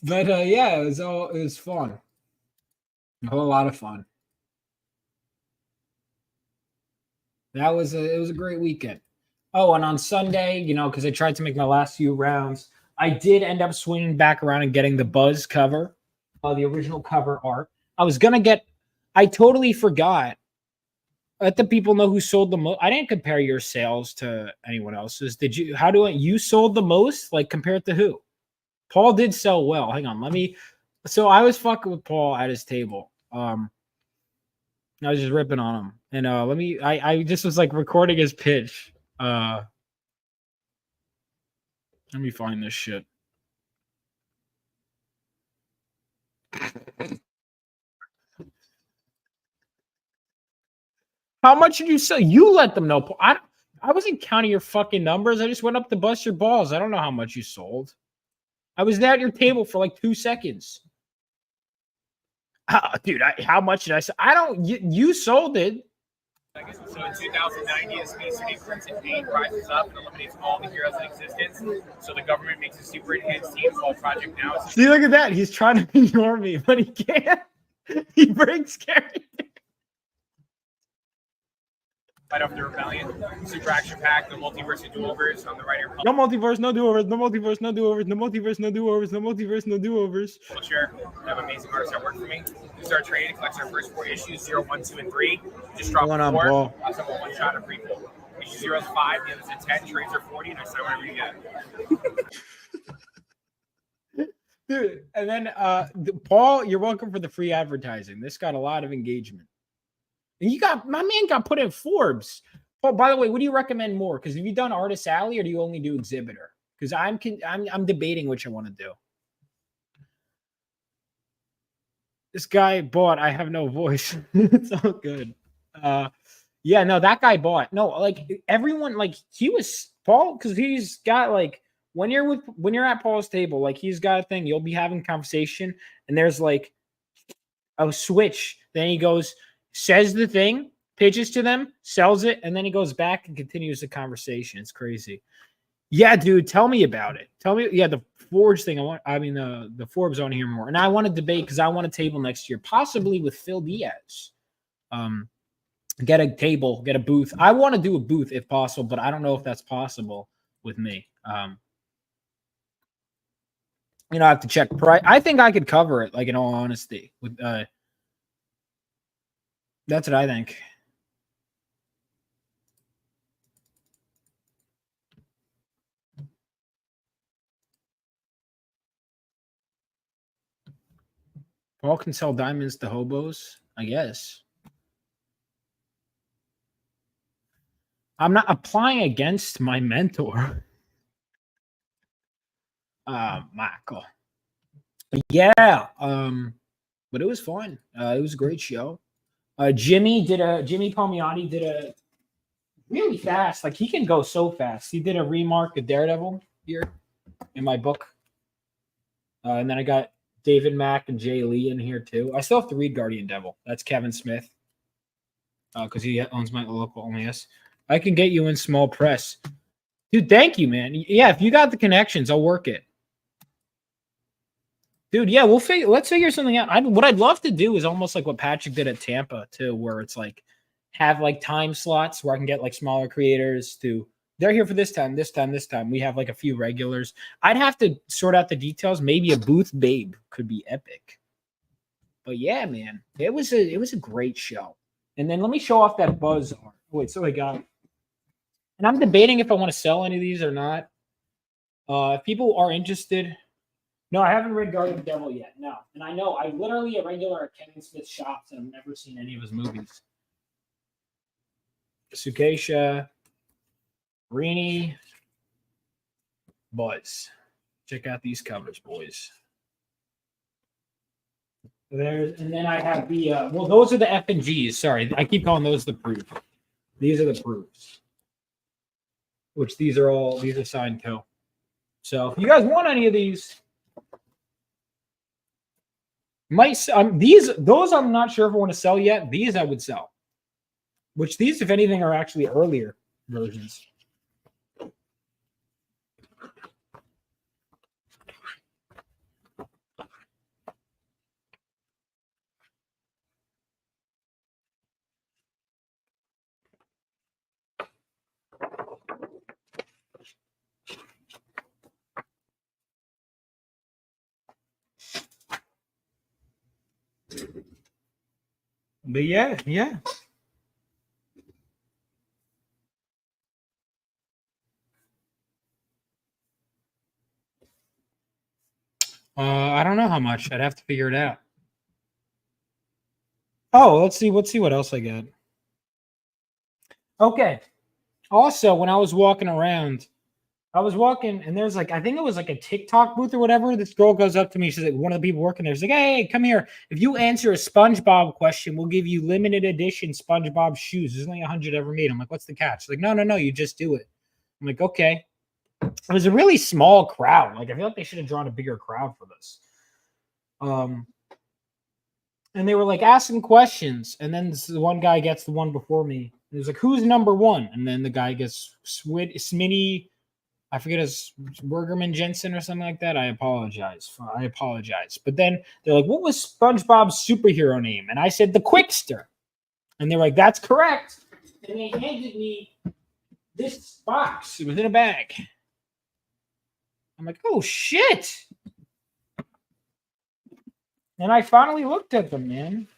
But yeah, it was fun. A whole lot of fun. It was a great weekend. Oh, and on Sunday, because I tried to make my last few rounds, I did end up swinging back around and getting the Buzz cover, the original cover art. I totally forgot. Let the people know who sold the most. I didn't compare your sales to anyone else's. Did you? You sold the most? Like compared to who? Paul did sell well. Hang on, so I was fucking with Paul at his table. I was just ripping on him. And I just was like recording his pitch. Let me find this shit. How much did you sell? You let them know. I wasn't counting your fucking numbers. I just went up to bust your balls. I don't know how much you sold. I was there at your table for like 2 seconds. Dude, how much did I sell? You sold it. So in 2090, as Space Inc. and Pain rises up and eliminates all the heroes in existence, so the government makes a super enhanced team called Project Now. See, look at that. He's trying to ignore me, but he can't. He brings character. Fight off the rebellion. Super action pack. The multiverse of do-overs on the right here. No multiverse, no do-overs. No multiverse, no do-overs. No multiverse, no do-overs. No multiverse, no do-overs. Publisher. We have amazing artists that work for me. We start trading. Collects our first 4 issues: 0, 1, 2, and 3. Just drop Going on, 4. Paul. I'll sell one shot of prequel. Issue 0 is 5. The other's a 10. Trades are 40. Next time, whatever you get. Dude, and then Paul, you're welcome for the free advertising. This got a lot of engagement. And my man got put in Forbes. Paul, by the way, what do you recommend more? Because have you done Artist Alley or do you only do Exhibitor? Because I'm debating which I want to do. This guy bought I Have No Voice. It's all good. Yeah, no, that guy bought. No, like everyone, like he was Paul, because he's got like when you're at Paul's table, like he's got a thing, you'll be having conversation, and there's like a switch. Then he goes, says the thing, pitches to them, sells it, and then he goes back and continues the conversation. It's crazy. Yeah, dude, tell me about it. Tell me, yeah, the Forge thing. The Forbes I want to hear more. And I want to debate because I want a table next year, possibly with Phil Diaz. Get a table, get a booth. I want to do a booth if possible, but I don't know if that's possible with me. I have to check price. I think I could cover it, like in all honesty. With that's what I think. Paul can sell diamonds to hobos, I guess. I'm not applying against my mentor. Michael. But yeah, but it was fun. It was a great show. Jimmy Palmiotti did a really fast, like he can go so fast. He did a remark of Daredevil here in my book. And then I got David Mack and Jay Lee in here too. I still have to read Guardian Devil. That's Kevin Smith. Because he owns my local OMS. I can get you in small press. Dude, thank you, man. Yeah, if you got the connections, I'll work it. Dude, yeah, let's figure something out. What I'd love to do is almost like what Patrick did at Tampa too, where it's like have like time slots where I can get like smaller creators to they're here for this time. We have like a few regulars. I'd have to sort out the details. Maybe a booth babe could be epic. But yeah, man, it was a great show. And then let me show off that Buzz art. Wait, so I got, and I'm debating if I want to sell any of these or not. If people are interested. No, I haven't read Guardian Devil yet. No. And I know I'm literally a regular at Kevin Smith's shops and I've never seen any of his movies. Sukeisha, Rini, Buzz. Check out these covers, boys. And then I have the those are the F and G's. Sorry, I keep calling those the proof. These are the proofs. Which these are signed too. So if you guys want any of these, those I'm not sure if I want to sell yet. These I would sell. Which these, if anything, are actually earlier versions. But yeah. I don't know how much. I'd have to figure it out. Oh, let's see what else I got. Okay. Also, when I was walking around, and there's like, I think it was like a TikTok booth or whatever. This girl goes up to me. She's like, one of the people working there. She's like, hey, come here. If you answer a SpongeBob question, we'll give you limited edition SpongeBob shoes. There's only 100 ever made. I'm like, what's the catch? She's like, no, you just do it. I'm like, okay. It was a really small crowd. Like, I feel like they should have drawn a bigger crowd for this. And they were like asking questions. And then the one guy gets the one before me. He was like, who's number one? And then the guy gets Smitty I forget his Wergerman Jensen or something like that. I apologize. But then they're like, what was SpongeBob's superhero name? And I said, the Quickster. And they're like, that's correct. And they handed me this box. It was in a bag. I'm like, oh, shit. And I finally looked at them, man.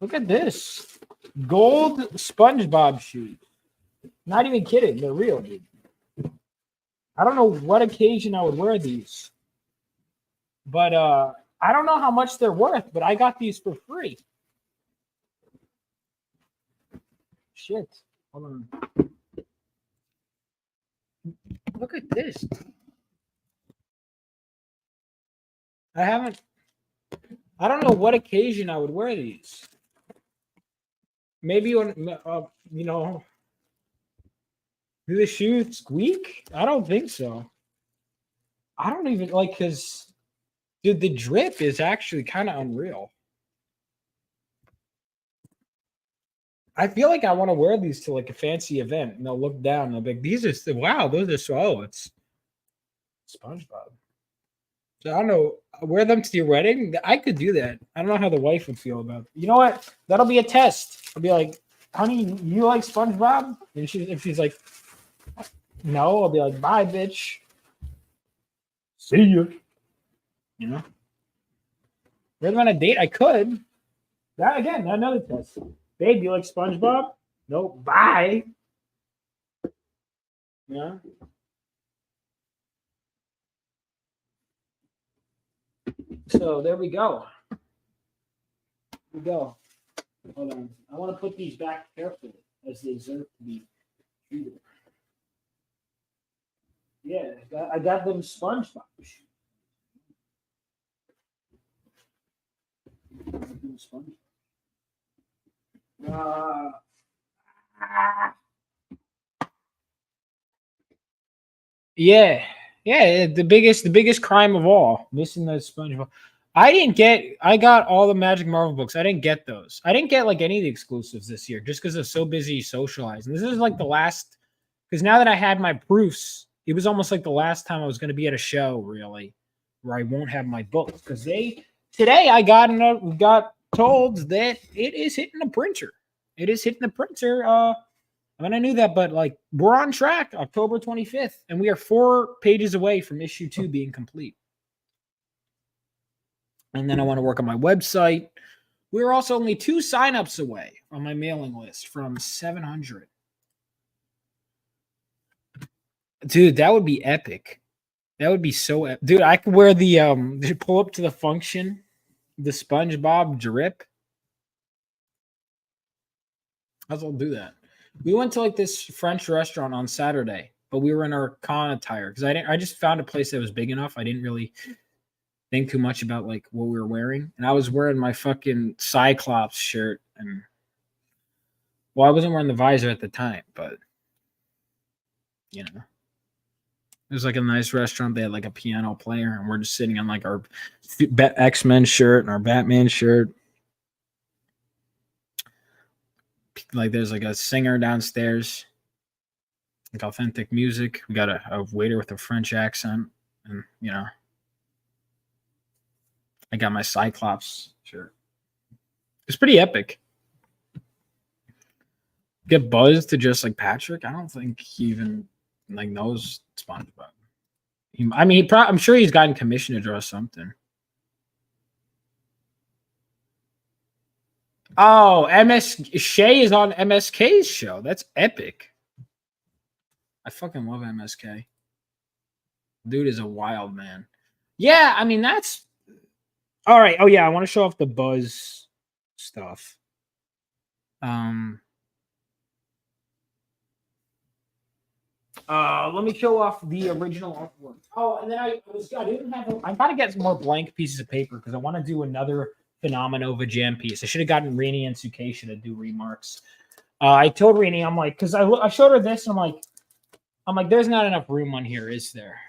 Look at this. Gold SpongeBob shoes. Not even kidding. They're real, dude. I don't know what occasion I would wear these. But I don't know how much they're worth, but I got these for free. Shit. Hold on. Look at this. I don't know what occasion I would wear these. Maybe on, do the shoes squeak? I don't think so. I don't even because, dude, the drip is actually kind of unreal. I feel like I want to wear these to like a fancy event, and they'll look down and they'll be like, these are, wow, those are so, it's SpongeBob. So I don't know, wear them to your wedding? I could do that. I don't know how the wife would feel about it. You know what? That'll be a test. I'll be like, honey, you like SpongeBob? And if she's like, no, I'll be like, bye, bitch. See you. You know? We're on a date? I could. That again, another test. Babe, you like SpongeBob? No, bye. Yeah. So there we go. Here we go. Hold on. I want to put these back carefully as they deserve to be treated. Yeah, I got them SpongeBob. Yeah, the biggest crime of all, missing the SpongeBob. I got all the Magic Marvel books. I didn't get those. I didn't get like any of the exclusives this year just because I was so busy socializing. This is like the last, because now that I had my proofs, it was almost like the last time I was going to be at a show, really, where I won't have my books. Because today I got told that it is hitting the printer. It is hitting the printer. I mean, I knew that, but like we're on track, October 25th, and we are 4 pages away from issue 2 being complete. And then I want to work on my website. We're also only 2 signups away on my mailing list from 700. Dude, that would be epic. That would be so dude, I could wear the pull up to the function, the SpongeBob drip. I'll do that. We went to like this French restaurant on Saturday, but we were in our con attire because I just found a place that was big enough. I didn't really think too much about like what we were wearing. And I was wearing my fucking Cyclops shirt, and well, I wasn't wearing the visor at the time, but you know. It was like a nice restaurant. They had like a piano player, and we're just sitting on like our X-Men shirt and our Batman shirt. Like there's like a singer downstairs, like authentic music. We got a waiter with a French accent, and you know, I got my Cyclops shirt. It's pretty epic. Get Buzz to just like Patrick. I don't think he even like knows SpongeBob. I'm sure he's gotten commission to draw something. Oh, Shay is on MSK's show. That's epic. I fucking love MSK. Dude is a wild man. Yeah, I mean that's all right. Oh yeah, I want to show off the Buzz stuff. Let me show off the original artwork. Oh, and then I gotta get some more blank pieces of paper because I want to do another Phenomenova Jam piece. I should have gotten Rainey and Sukesha to do remarks. I told Rainey, I'm like, because I showed her this, and I'm like, there's not enough room on here, is there?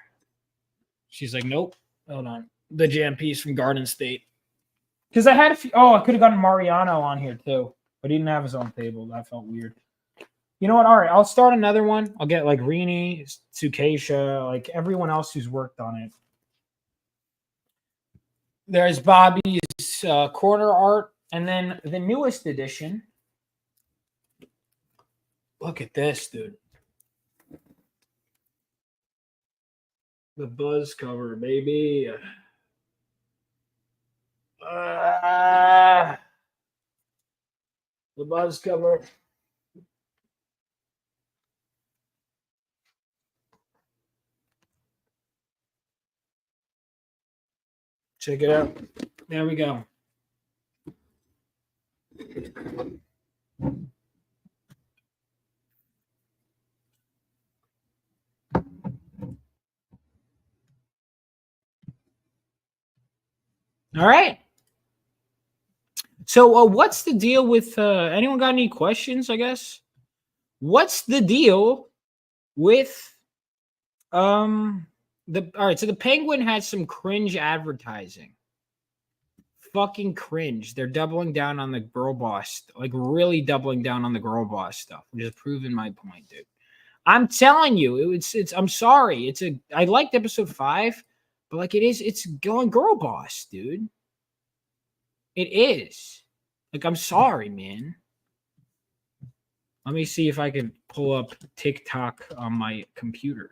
She's like, nope. Hold on, the Jam piece from Garden State. Because I had a few. Oh, I could have gotten Mariano on here too, but he didn't have his own table. That felt weird. You know what? All right, I'll start another one. I'll get like Rini, Tsukesha, like everyone else who's worked on it. There's Bobby's corner art, and then the newest edition. Look at this, dude. The Buzz cover, baby. The Buzz cover. Check it out. There we go. All right. So what's the deal with anyone got any questions, I guess? What's the deal with the all right, so the Penguin had some cringe advertising. Fucking cringe. They're doubling down on the girl boss, like really doubling down on the girl boss stuff, which is proving my point, dude. I'm telling you, it's I'm sorry. I liked episode 5, but like it's going girl boss, dude. It is. Like, I'm sorry, man. Let me see if I can pull up TikTok on my computer.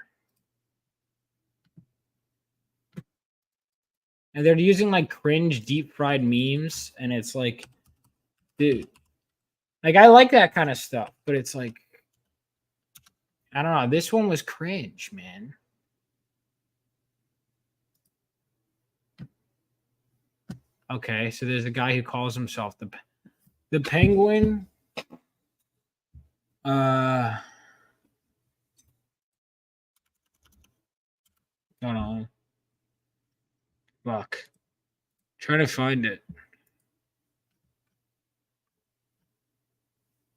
And they're using like cringe deep fried memes, and it's like, dude, like I like that kind of stuff, but it's like, I don't know. This one was cringe, man. Okay, so there's a guy who calls himself the Penguin. Hold on. Fuck. Trying to find it.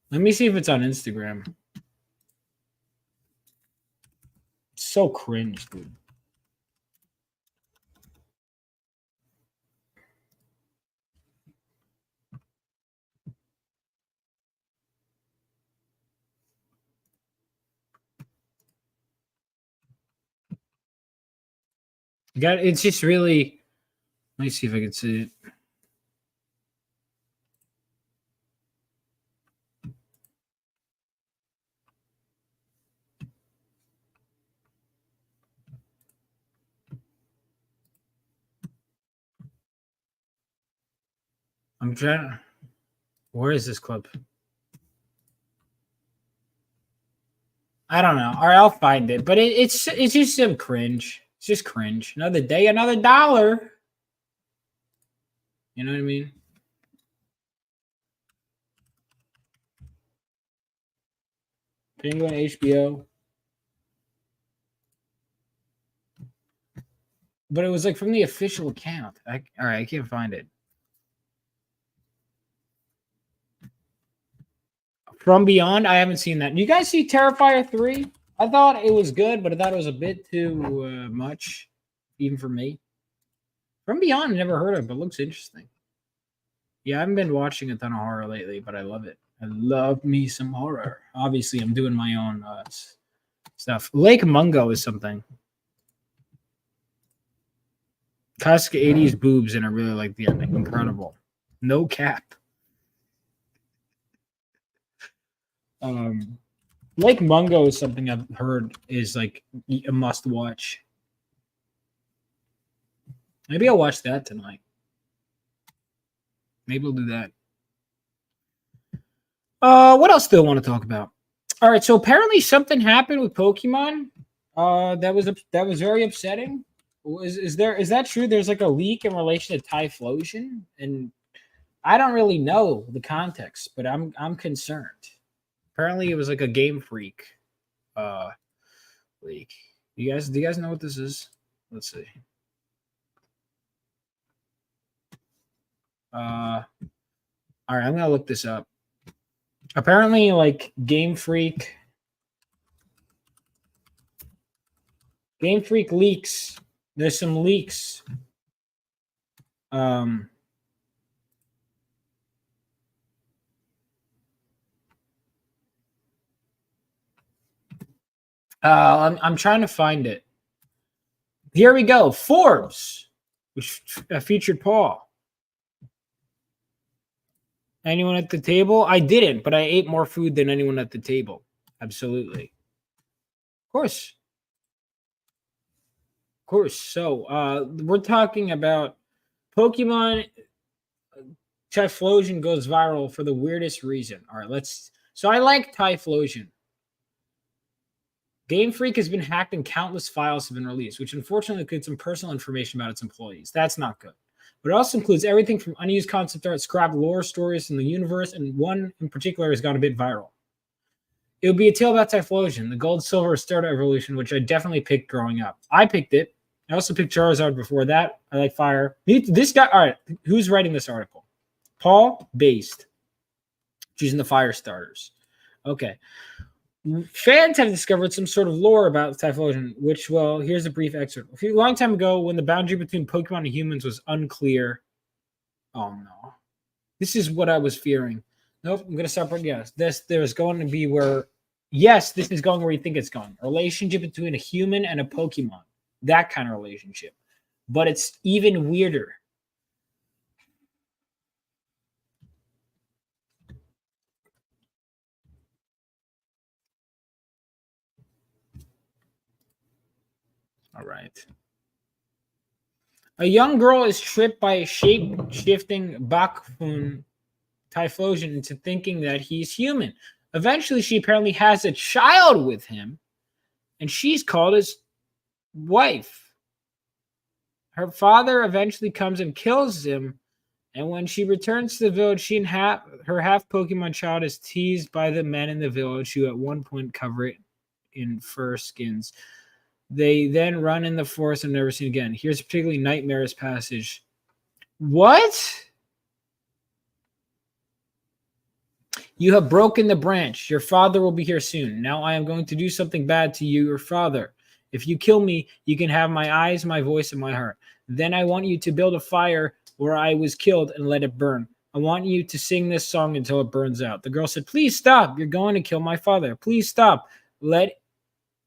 Let me see if it's on Instagram. It's so cringe, dude. It's just really. Let me see if I can see it. I'm trying. Where is this clip? I don't know. All right, I'll find it. But it's just some cringe. It's just cringe. Another day, another dollar. You know what I mean? Penguin HBO. But it was like from the official account. All right, I can't find it. From Beyond, I haven't seen that. You guys see Terrifier 3? I thought it was good, but I thought it was a bit too much, even for me. From Beyond, I never heard of it, but it looks interesting. Yeah, I haven't been watching a ton of horror lately, but I love it. I love me some horror. Obviously, I'm doing my own stuff. Lake Mungo is something. Cusk 80s boobs, and I really like the ending. Incredible. No cap. Lake Mungo is something I've heard is like a must watch. Maybe I'll watch that tonight. Maybe we'll do that. What else do I want to talk about? All right, so apparently something happened with Pokemon. That was very upsetting. Is that true? There's like a leak in relation to Typhlosion, and I don't really know the context, but I'm concerned. Apparently, it was like a Game Freak leak. Do you guys know what this is? Let's see. All right, I'm gonna look this up. Apparently, like Game Freak leaks. There's some leaks. I'm trying to find it. Here we go. Forbes, which featured Paul. Anyone at the table? I didn't, but I ate more food than anyone at the table. Absolutely. Of course. Of course. So we're talking about Pokemon Typhlosion goes viral for the weirdest reason. All right, so I like Typhlosion. Game Freak has been hacked and countless files have been released, which unfortunately includes some personal information about its employees. That's not good. But it also includes everything from unused concept art, scrapped lore stories in the universe, and one in particular has gone a bit viral. It would be a tale about Typhlosion, the gold, silver, Starter evolution, which I definitely picked growing up. I picked it. I also picked Charizard before that. I like Fire. This guy, all right, who's writing this article? Paul Based, choosing the Fire starters. Okay. Fans have discovered some sort of lore about Typhlosion, which, well, here's a brief excerpt. A long time ago, when the boundary between Pokemon and humans was unclear. Oh, no. This is what I was fearing. Nope, I'm going to stop right. Yes, there's going to be where, yes, this is going where you think it's going. A relationship between a human and a Pokemon. That kind of relationship. But it's even weirder. All right. A young girl is tricked by a shape-shifting Bakfun Typhlosion into thinking that he's human. Eventually, she apparently has a child with him, and she's called his wife. Her father eventually comes and kills him, and when she returns to the village, she and her half-Pokemon child is teased by the men in the village who at one point cover it in fur skins. They then run in the forest and never seen again. Here's a particularly nightmarish passage. What? You have broken the branch. Your father will be here soon. Now I am going to do something bad to you, your father. If you kill me, you can have my eyes, my voice, and my heart. Then I want you to build a fire where I was killed and let it burn. I want you to sing this song until it burns out. The girl said, please stop. You're going to kill my father. Please stop. Let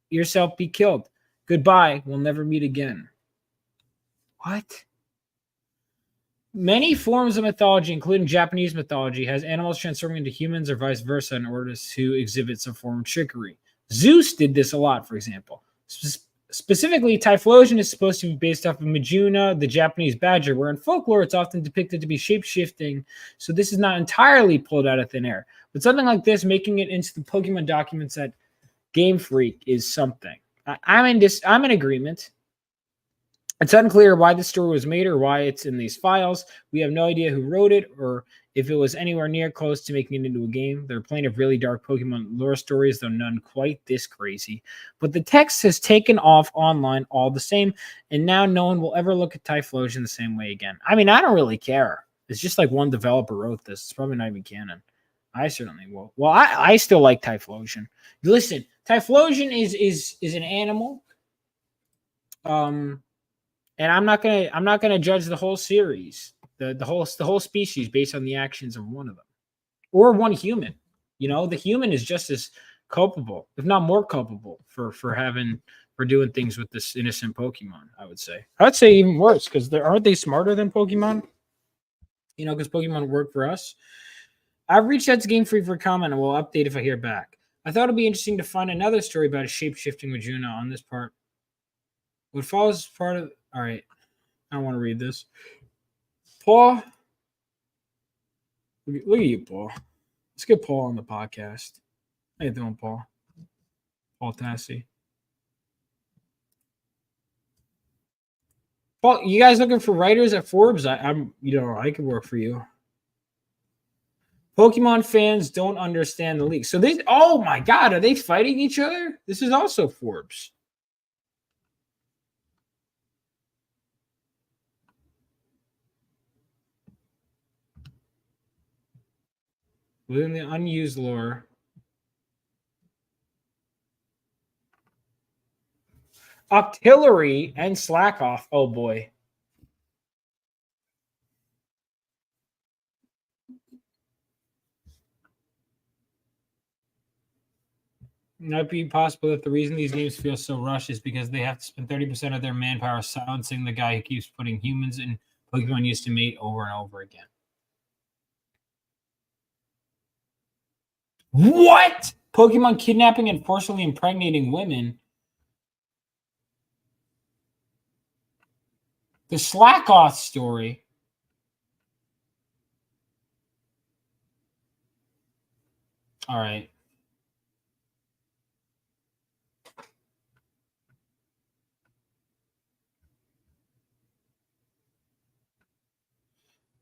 yourself be killed. Goodbye. We'll never meet again. What? Many forms of mythology, including Japanese mythology, has animals transforming into humans or vice versa in order to exhibit some form of trickery. Zeus did this a lot, for example. Specifically, Typhlosion is supposed to be based off of Majuna, the Japanese badger, where in folklore it's often depicted to be shape-shifting, so this is not entirely pulled out of thin air. But something like this, making it into the Pokemon documents at Game Freak, is something. I'm in agreement. It's unclear why this story was made or why it's in these files. We have no idea who wrote it or if it was anywhere near close to making it into a game. There are plenty of really dark Pokemon lore stories, though none quite this crazy. But the text has taken off online all the same, and now no one will ever look at Typhlosion the same way again. I mean, I don't really care. It's just like one developer wrote this. It's probably not even canon. I certainly will. Well, I still like Typhlosion. Listen, Typhlosion is an animal. And I'm not gonna judge the whole series, the whole species based on the actions of one of them, or one human. You know, the human is just as culpable, if not more culpable, for doing things with this innocent Pokemon. I'd say even worse because aren't they smarter than Pokemon? You know, because Pokemon work for us. I've reached out to Game Freak for a comment and will update if I hear back. I thought it'd be interesting to find another story about a shape-shifting Majuna on this part. What follows part of... All right. I don't want to read this. Paul. Look at you, Paul. Let's get Paul on the podcast. How you doing, Paul? Paul Tassi. Paul, you guys looking for writers at Forbes? I could work for you. Pokemon fans don't understand the league. So oh my God, are they fighting each other? This is also Forbes. Within the unused lore. Octillery and Slackoff. Oh boy. might be possible that the reason these games feel so rushed is because they have to spend 30% of their manpower silencing the guy who keeps putting humans in Pokemon used to mate over and over again. What? Pokemon kidnapping and forcibly impregnating women? The Slackoth story. All right.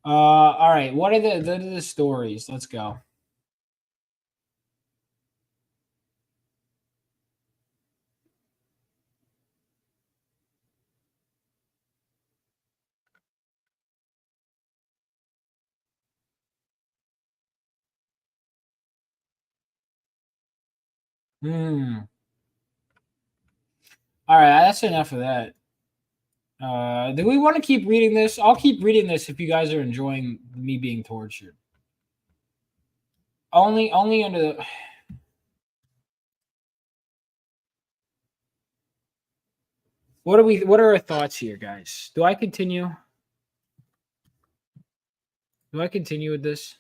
All right. What are the stories? Let's go. All right, that's enough of that. Do we want to keep reading this? I'll keep reading this if you guys are enjoying me being tortured. Only under the. What are our thoughts here, guys? Do I continue? Do I continue with this?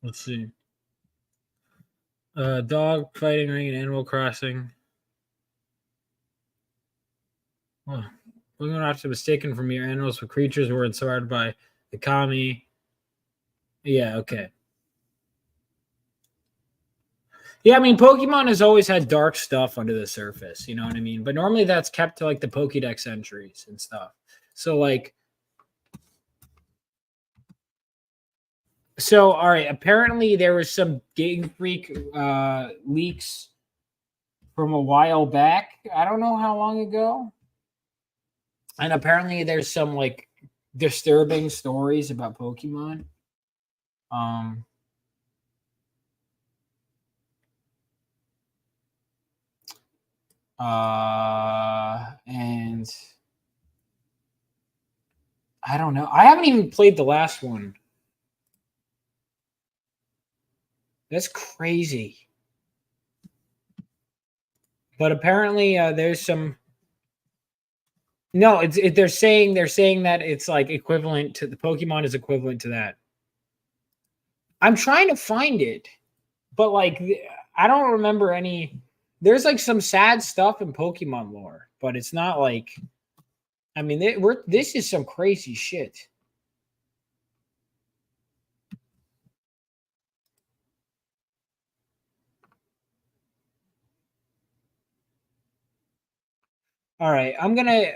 Let's see. Dog fighting ring and Animal Crossing. Oh, Pokemon are mistaken for mere animals, but creatures were inspired by the kami. Yeah, okay. Yeah, I mean, Pokemon has always had dark stuff under the surface, you know what I mean? But normally that's kept to like the Pokédex entries and stuff. So like, all right, apparently there was some Game Freak leaks from a while back. I don't know how long ago. And apparently there's some like disturbing stories about Pokemon. And I don't know. I haven't even played the last one. That's crazy. But apparently there's some. No, they're saying that it's like equivalent to the Pokemon is equivalent to that. I'm trying to find it, but like I don't remember any. There's like some sad stuff in Pokemon lore, but it's not like. I mean, this is some crazy shit. All right, I'm gonna.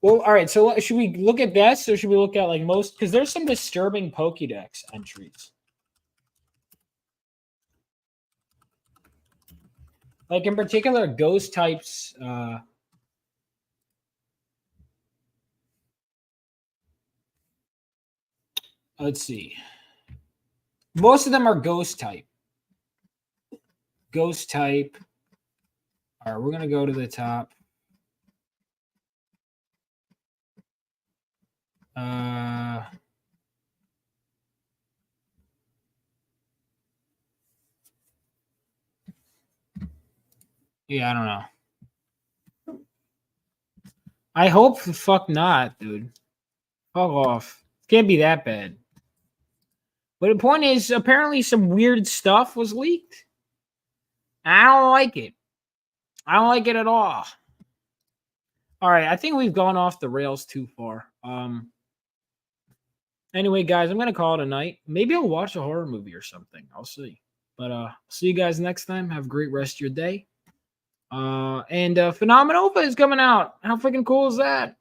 Well, all right. So should we look at this, or should we look at like most? Because there's some disturbing Pokédex entries. Like in particular, ghost types. Let's see. Most of them are ghost type. Ghost type. All right, we're gonna go to the top. Yeah, I don't know. I hope the fuck not, dude. Fuck off. Can't be that bad. But the point is, apparently some weird stuff was leaked. I don't like it. I don't like it at all. All right, I think we've gone off the rails too far. Anyway, guys, I'm going to call it a night. Maybe I'll watch a horror movie or something. I'll see. But see you guys next time. Have a great rest of your day. And Phenomenova is coming out. How freaking cool is that?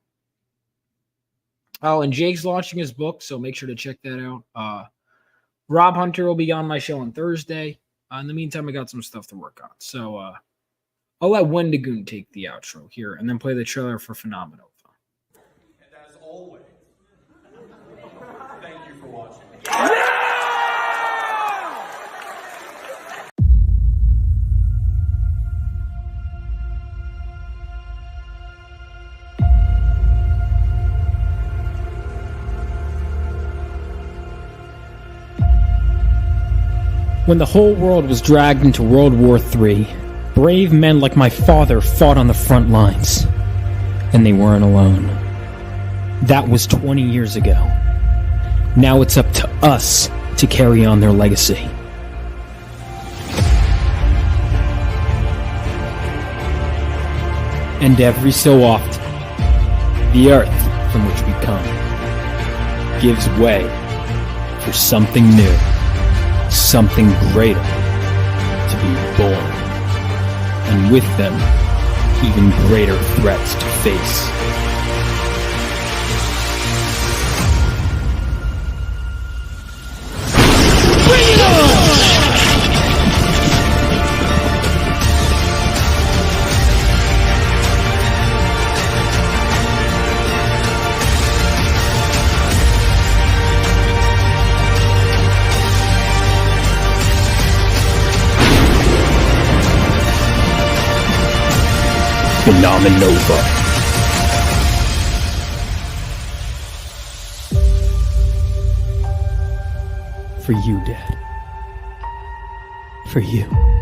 Oh, and Jake's launching his book, so make sure to check that out. Rob Hunter will be on my show on Thursday. In the meantime, I got some stuff to work on. So I'll let Wendigoon take the outro here and then play the trailer for Phenomenova. And as always, When the whole world was dragged into World War III, brave men like my father fought on the front lines. And they weren't alone. That was 20 years ago. Now it's up to us to carry on their legacy. And every so often, the earth from which we come gives way for something new, something greater to be born, and with them, even greater threats to face. Phenomenova. For you, Dad. For you.